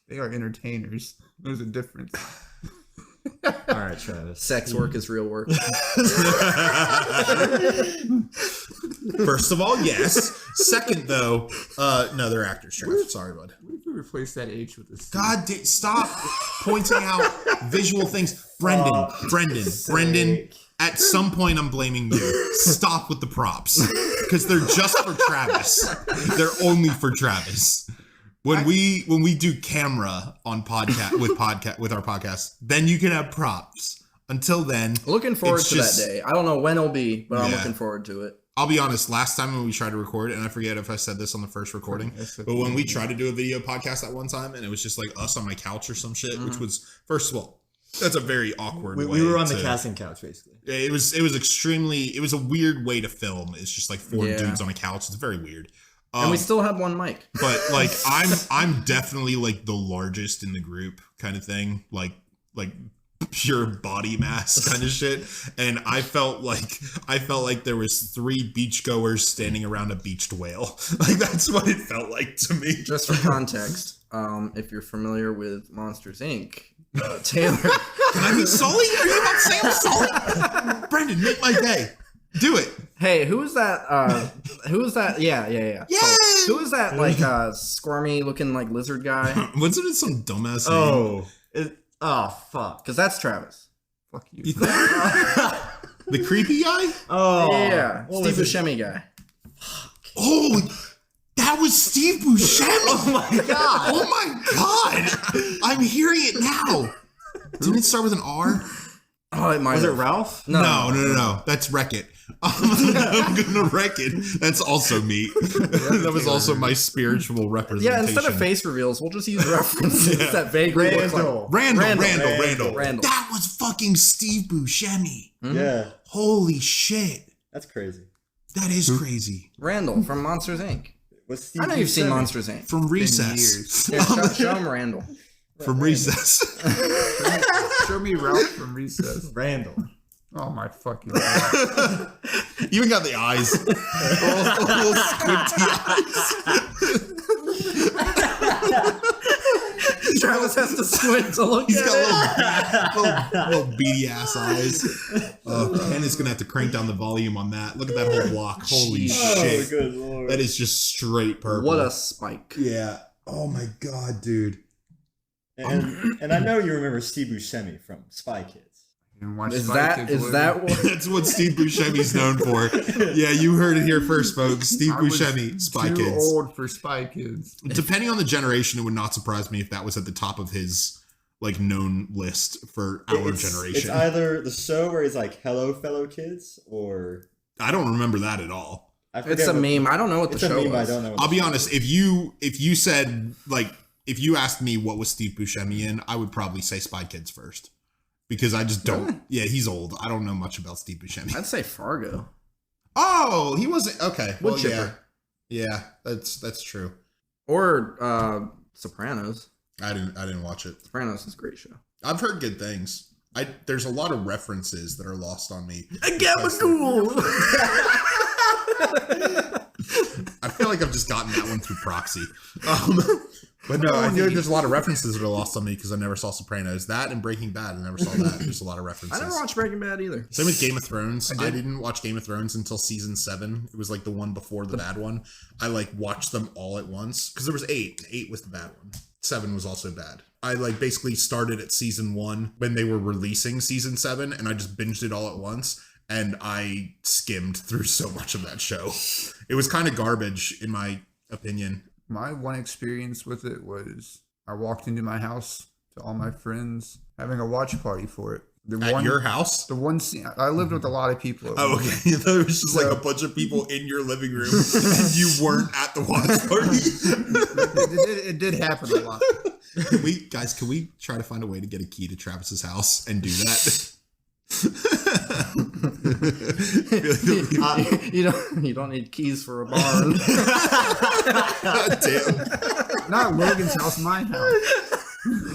They are entertainers. There's a difference. All right, Travis. sex work is real work. First of all, yes. Second, though, no, they're actors. Trav. Sorry, bud. What if we replace that H with a C? God, stop pointing out visual things. Brendan. At some point, I'm blaming you. Stop with the props, because they're just for Travis. They're only for Travis. When we do camera on with our podcast, then you can have props. Until then, Looking forward it's to just- that day. I don't know when it'll be, but I'm Yeah. looking forward to it. I'll be honest, last time when we tried to record, and I forget if I said this on the first recording, but when we tried to do a video podcast that one time, and it was just like us on my couch or some shit, which was, first of all, that's a very awkward way. We were on the casting couch, basically. It was a weird way to film. It's just like four Yeah. dudes on a couch. It's very weird. And we still had one mic. But like I'm definitely like the largest in the group kind of thing. Like pure body mass kind of shit. And I felt like there was 3 beachgoers standing around a beached whale. Like that's what it felt like to me. Just for context, if you're familiar with Monsters Inc., Taylor. Can I be Sully? Are you about to say I'm Sully? Brendan, make my day. Do it. Hey, who is that? Who is that? Yeah. Yay! So, who is that? Like squirmy looking like lizard guy? Wasn't it some dumbass name? Oh, fuck. Because that's Travis. Fuck you. You think? The creepy guy? Oh. Yeah, What Steve was it? Buscemi guy. Oh, that was Steve Buscemi. Oh, my God. Oh my God. I'm hearing it now. Didn't it start with an R? Oh, it might Was it have. Ralph? No. That's Wreck It. I'm gonna wreck it. That's also me. That was also my spiritual representation. Yeah, instead of face reveals, we'll just use references that vaguely look like. Randall. Randall. That was fucking Steve Buscemi. Yeah. Holy shit. That's crazy. That is crazy. Randall from Monsters Inc. What's Steve I know you've seen Buscemi? Monsters Inc. From Recess. years. Here, show him Randall. From Recess. Show me Ralph from Recess. Randall. Oh my fucking God. You even got the eyes. little squinty eyes. Travis has to squint to look He's at got it. little beady ass eyes. Ken is gonna have to crank down the volume on that. Look at that whole block. Holy shit. good lord. That is just straight purple. What a spike. Yeah. Oh my God, dude. And I know you remember Steve Buscemi from Spy Kids. And watch Is Spy Kids that Living. what? That's what Steve Buscemi's known for. Yeah, you heard it here first, folks. Steve I was Buscemi, Spy too Kids. old for Spy Kids. Depending on the generation, it would not surprise me if that was at the top of his like known list for our generation. It's either the show where he's like, "Hello, fellow kids," or I don't remember that at all. I forget It's a what- meme. I don't know what the It's a show meme. was. I don't know. what I'll the be show honest. is. If you said like if you asked me what was Steve Buscemi in, I would probably say Spy Kids first because I just don't. Yeah, he's old. I don't know much about Steve Buscemi. I'd say Fargo. Oh, he wasn't okay. Well, Wood chipper. yeah, that's true. Or Sopranos. I didn't watch it. Sopranos is a great show. I've heard good things. There's a lot of references that are lost on me. Gabagool! I feel like I've just gotten that one through proxy. But no, I feel like there's a lot of references that are lost on me because I never saw Sopranos. That and Breaking Bad, I never saw that. There's a lot of references. I never watched Breaking Bad either. Same with Game of Thrones. I didn't watch Game of Thrones until season 7. It was like the one before the bad one. I like watched them all at once because there was 8. 8 was the bad one. 7 was also bad. I like basically started at season 1 when they were releasing season 7, and I just binged it all at once. And I skimmed through so much of that show. It was kind of garbage, in my opinion. My one experience with it was I walked into my house to all my friends having a watch party for it. Your house? The one scene, I lived with a lot of people. Oh, okay. There was just like a bunch of people in your living room and you weren't at the watch party. It did happen a lot. Can we try to find a way to get a key to Travis's house and do that? You don't need keys for a barn. God damn. Not Logan's house, my house.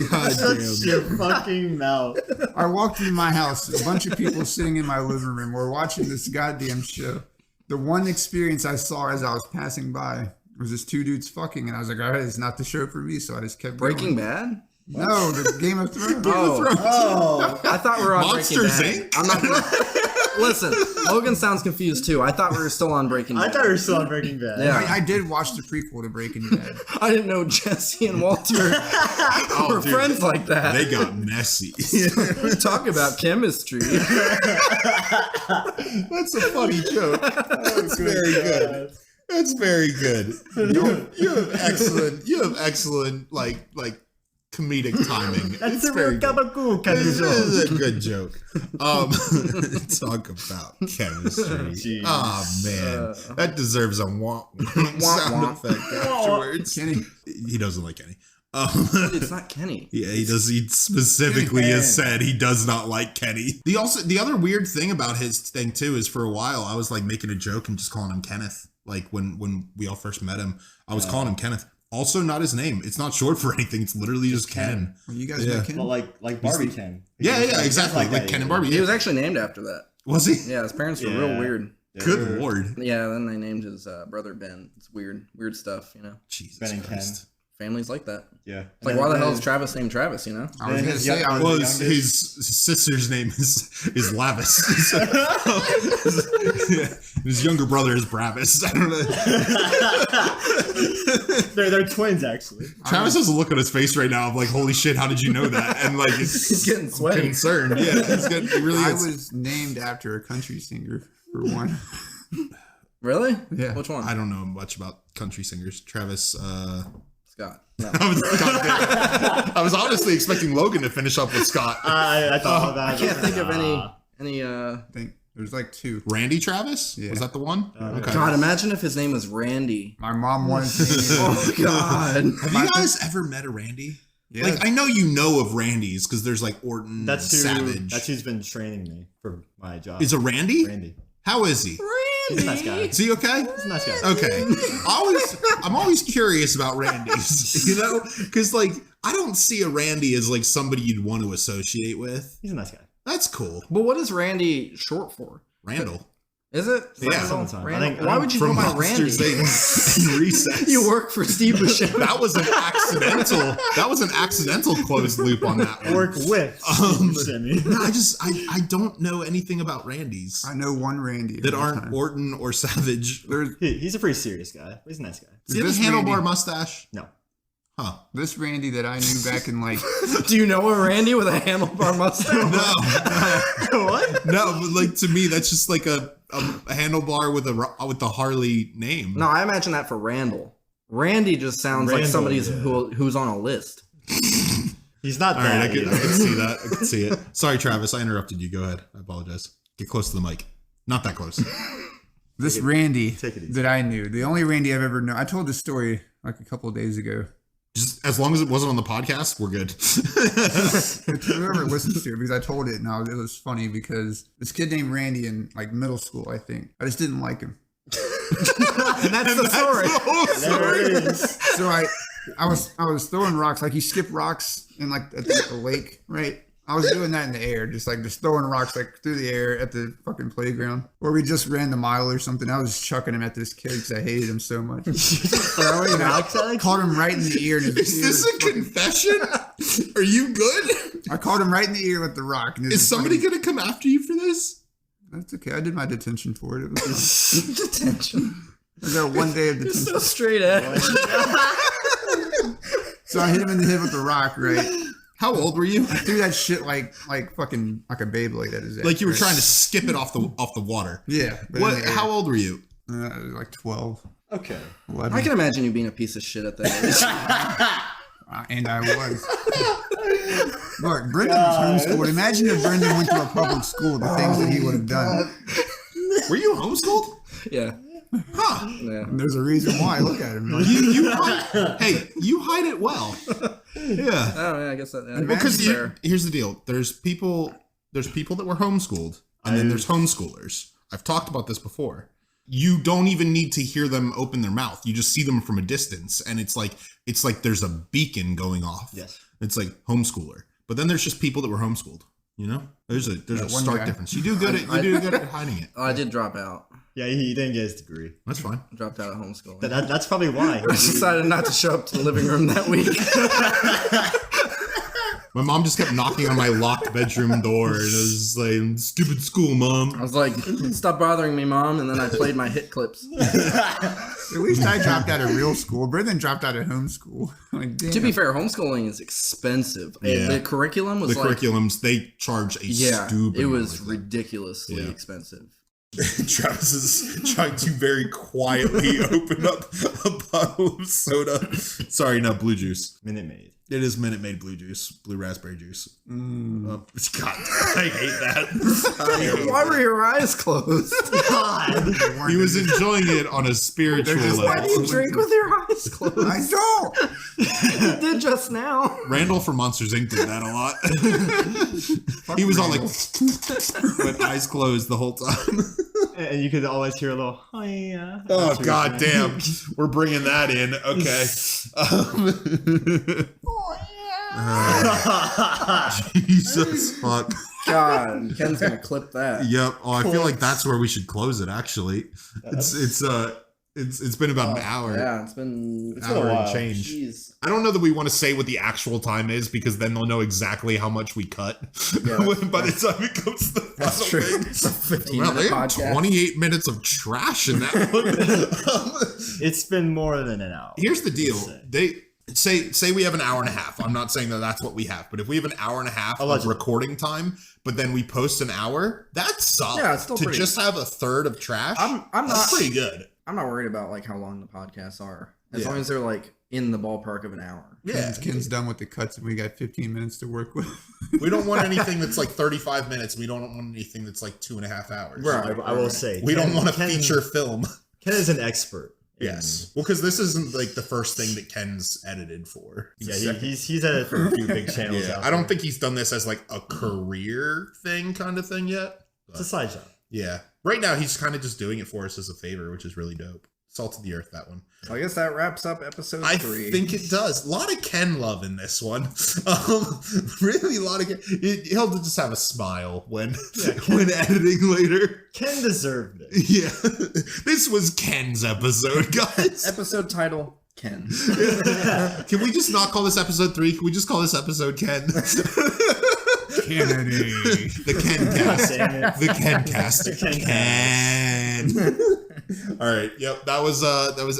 God Shut damn. your fucking mouth. I walked into my house, a bunch of people sitting in my living room. We're watching this goddamn show. The one experience I saw as I was passing by was this 2 dudes fucking, and I was like, all right, it's not the show for me, so I just kept Breaking going. Bad? No, the Game of Thrones. Oh, I thought we were on Monsters, Breaking Bad. Inc? I'm not gonna... Listen, Logan sounds confused too. I thought we were still on Breaking Bad. I thought we were still on Breaking Bad. Yeah. I did watch the prequel to Breaking Bad. I didn't know Jesse and Walter were dude. friends like that. They got messy. Talk about chemistry. That's a funny joke. That's very good. That's very good. You have excellent like comedic timing. That's It's a very real good. gabagool kind of This joke. is a good joke. Talk about chemistry. Jeez. Oh man, that deserves a womp sound effect afterwards. Kenny. He doesn't like Kenny. It's not Kenny. Yeah, he does. He specifically has said he does not like Kenny. The other weird thing about his thing too is for a while I was like making a joke and just calling him Kenneth. Like when we all first met him, I was calling him Kenneth. Also, not his name. It's not short for anything. It's literally just Ken. Well, you guys Yeah. know Ken? Well, like Barbie Ken. Yeah, exactly. Like Ken and Barbie. He was actually named after that. Was he? Yeah, his parents were real weird. Good lord. Yeah, then they named his brother Ben. It's weird stuff, you know. Jesus Ben and Christ. Families like that. Yeah. It's like, why the hell is Travis named Travis, you know? I was going to say, Well, his sister's name is Lavis. His younger brother is Bravis. I don't know. They're twins, actually. Travis has a look on his face right now of like, holy shit, how did you know that? And like, He's getting sweaty. concerned. Yeah, he really I is. was named after a country singer, for one. Really? Yeah. Which one? I don't know much about country singers. Travis, Scott. I was honestly expecting Logan to finish up with Scott. I thought that. I can't think of any I think there's like 2. Randy Travis? Yeah. Was that the one? Okay. God, imagine if his name was Randy. My mom wanted to name me. Oh God. Have you guys ever met a Randy? Yeah. Like, I know you know of Randy's because there's like Orton, That's Savage. That's who's been training me for my job. Is it Randy? Randy. How is he? He's a nice guy. Is he okay? He's a nice guy. Okay. I'm always curious about Randys, you know? Because, like, I don't see a Randy as, like, somebody you'd want to associate with. He's a nice guy. That's cool. But what is Randy short for? Randall. Is it? Yeah. Sometime. Randall? Why would you go From by Randy? Monsters, Inc. and Recess. You work for Steve Buscemi. That was an accidental closed loop on that one. Work with Buscemi. No, I don't know anything about Randys I know one Randy. that at a aren't time. Orton or Savage. He's a pretty serious guy. He's a nice guy. Does he have a This handlebar Randy- mustache? No. Huh. This Randy that I knew back in like Do you know a Randy with a handlebar mustache? No. What? No, but like to me, that's just like a handlebar with the Harley name. No, I imagine that for Randall. Randy just sounds like Randall, somebody yeah. who's on a list. He's not All that. right, I can see that. I can see it. Sorry, Travis, I interrupted you. Go ahead. I apologize. Get close to the mic. Not that close. this Randy take it easy. that I knew. The only Randy I've ever known. I told this story like a couple of days ago. Just as long as it wasn't on the podcast, we're good. Whoever listens to it, because I told it and it was funny because this kid named Randy in like middle school, I think. I just didn't like him. And that's the story. the whole There it is. So I was throwing rocks, like you skip rocks in like at the lake, right? I was doing that in the air, just throwing rocks like through the air at the fucking playground. Or we just ran the mile or something. I was chucking him at this kid because I hated him so much. Throwing rocks at him? Caught him right in the ear. And Is this a confession? Are you good? I caught him right in the ear with the rock. And is somebody going to come after you for this? That's okay. I did my detention for it. It was Detention. I got 1 day of detention. So straight edge. So I hit him in the head with the rock, right? How old were you? I threw that shit like fucking like a Beyblade at his ass. Like you were trying to skip it off the water. Yeah. What? How old were you? Like 12. Okay. 11. I can imagine you being a piece of shit at that age. And I was. Look, Brendan was homeschooled. Imagine if Brendan went to a public school, the things that he would have done. Were you homeschooled? Yeah. Huh. Yeah. And there's a reason why. Look at him. You hide it well. Yeah. Oh, yeah, I guess that. Yeah, Because here's the deal. There's people that were homeschooled, and then there's homeschoolers. I've talked about this before. You don't even need to hear them open their mouth. You just see them from a distance, and it's like there's a beacon going off. Yes. It's like homeschooler. But then there's just people that were homeschooled. You know, there's a stark difference. You do good at hiding it. I did drop out. Yeah, he didn't get his degree. That's fine. Dropped out of homeschooling. That's probably why. I decided not to show up to the living room that week. My mom just kept knocking on my locked bedroom door, and I was like, "Stupid school, mom." I was like, "Stop bothering me, mom!" And then I played my hit clips. At least I dropped out of real school. Brendan dropped out of homeschool. Like, damn. To be fair, homeschooling is expensive. Yeah. The curriculum was curriculums, they charge a stupid. It was like ridiculously expensive. Travis is trying to very quietly open up a bottle of soda. Sorry, not blue juice. Minute Maid. It is Minute Maid blue juice, blue raspberry juice. God, I hate that. Why were your eyes closed? God. He was enjoying it on a spiritual level. Why do you drink with your eyes closed? I don't. You did just now. Randall from Monsters Inc. did that a lot. He was all like with eyes closed the whole time. And you could always hear a little, oh yeah. Oh, god damn. We're bringing that in. Okay. Jesus fuck. God, Ken's gonna clip that. Yep. Oh, I feel like that's where we should close it. Actually, it's been about an hour. Yeah, it's been An hour and change. Jeez. I don't know that we want to say what the actual time is because then they'll know exactly how much we cut Yeah, by the time it comes to the That's final true. thing. It's a 15 Well, they minute have podcast. 28 minutes of trash in that one. It's been more than an hour. Here's the deal. They say we have an hour and a half. I'm not saying that that's what we have, but if we have an hour and a half of recording time, but then we post an hour, that's solid. Yeah, it's still to pretty- just have a third of trash. I'm that's not pretty good. I'm not worried about like how long the podcasts are, as long as they're like in the ballpark of an hour. Yeah, Ken's done with the cuts and we got 15 minutes to work with. we don't want anything that's like 35 minutes. We don't want anything that's like 2.5 hours. Right. I will say. We don't want to feature film. Ken is an expert. Yes. Well, because this isn't like the first thing that Ken's edited for. Yeah, he's edited for a few big channels. Yeah, out I don't there. think he's done this as like a career thing kind of thing yet. It's a side job. Yeah. Right now, he's kind of just doing it for us as a favor, which is really dope. Salt of the earth, that one. So I guess that wraps up episode 3. I think it does. A lot of Ken love in this one. Really, a lot of Ken. He'll just have a smile when editing later. Ken deserved it. Yeah. This was Ken's episode, guys. Episode title, Ken. Can we just not call this episode 3? Can we just call this episode Ken? Kennedy. The Ken cast. The Ken cast. The Ken Ken. All right. Yep. That was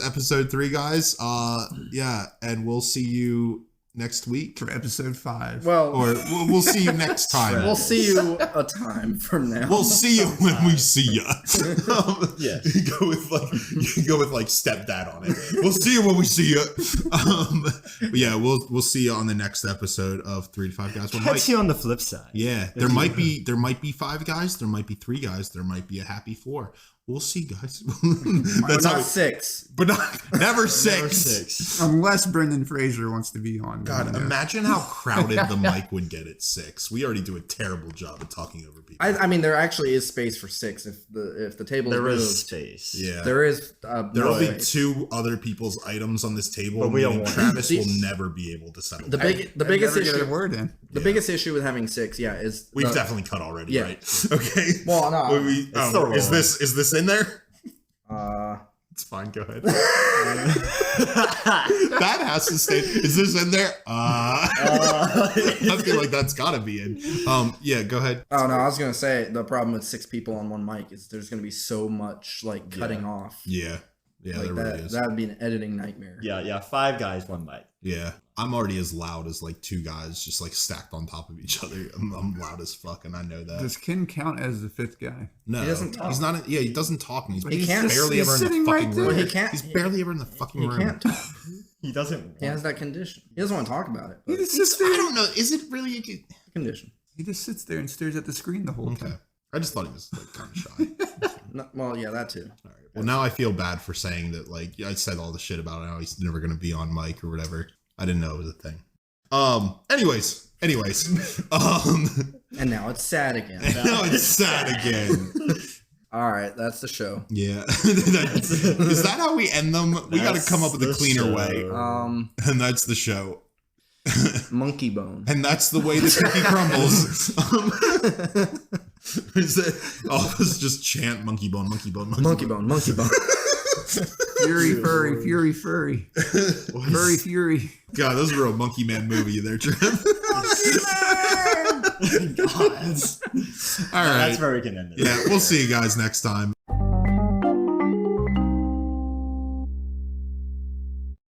episode 3, guys. Yeah, and we'll see you next week For episode 5. Well, or we'll see you next time. we'll see you a time from now. We'll see you when we see you. Yeah. You go with like stepdad on it. We'll see you when we see you. But yeah, we'll see you on the next episode of 3 to 5 Guys. Catch you on the flip side. Yeah, there might be 5 guys, there might be 3 guys, there might be a happy 4. We'll see, guys. That's not 6. But never 6. Unless Brendan Fraser wants to be on. God, imagine how crowded the mic would get at 6. We already do a terrible job of talking over people. I mean, there actually is space for 6 if the table there moved. is space. Yeah, there is. There'll be 2 other people's items on this table, but we don't. Travis will never be able to settle. The biggest issue. Get a word in. The biggest issue with having 6, is we've definitely cut already, Yeah. right? Okay. Well, no. Is this in there? It's fine. Go ahead. That has to stay. Is this in there? I feel like that's got to be in. Yeah. Go ahead. Oh no, I was gonna say the problem with 6 people on one mic is there's gonna be so much like cutting off. Yeah. Yeah, like there really is. That would be an editing nightmare. Yeah. 5 guys, 1 mic. Yeah, I'm already as loud as like 2 guys just like stacked on top of each other. I'm loud as fuck, and I know that. Does Ken count as the 5th guy? No, he doesn't talk. He's not. He doesn't talk. He's He can't. barely He's ever in the sitting fucking right there. room. Well, he can't. He's barely ever in the fucking room. He can't talk. He doesn't. He has that condition. He doesn't want to talk about it. He But just sits there. I don't know. Is it really a condition. He just sits there and stares at the screen the whole Okay. time. I just thought he was like kind of shy. No, well, yeah, that too. All right. Well, now I feel bad for saying that. Like I said all the shit about how he's never gonna be on mic or whatever. I didn't know it was a thing. Anyways. And now it's sad again. Now it's sad again. All right, that's the show. Yeah. Is that how we end them? We got to come up with a cleaner way. And that's the show. Monkey bone. And that's the way the cookie crumbles. Let's just chant monkey bone, monkey bone, Monkey bone, monkey bone. Fury, furry, fury, furry. Furry, fury. God, those were a Monkey Man movie there, Trev. Monkey Man! God. All right. That's where we can end it. Yeah, we'll see you guys next time.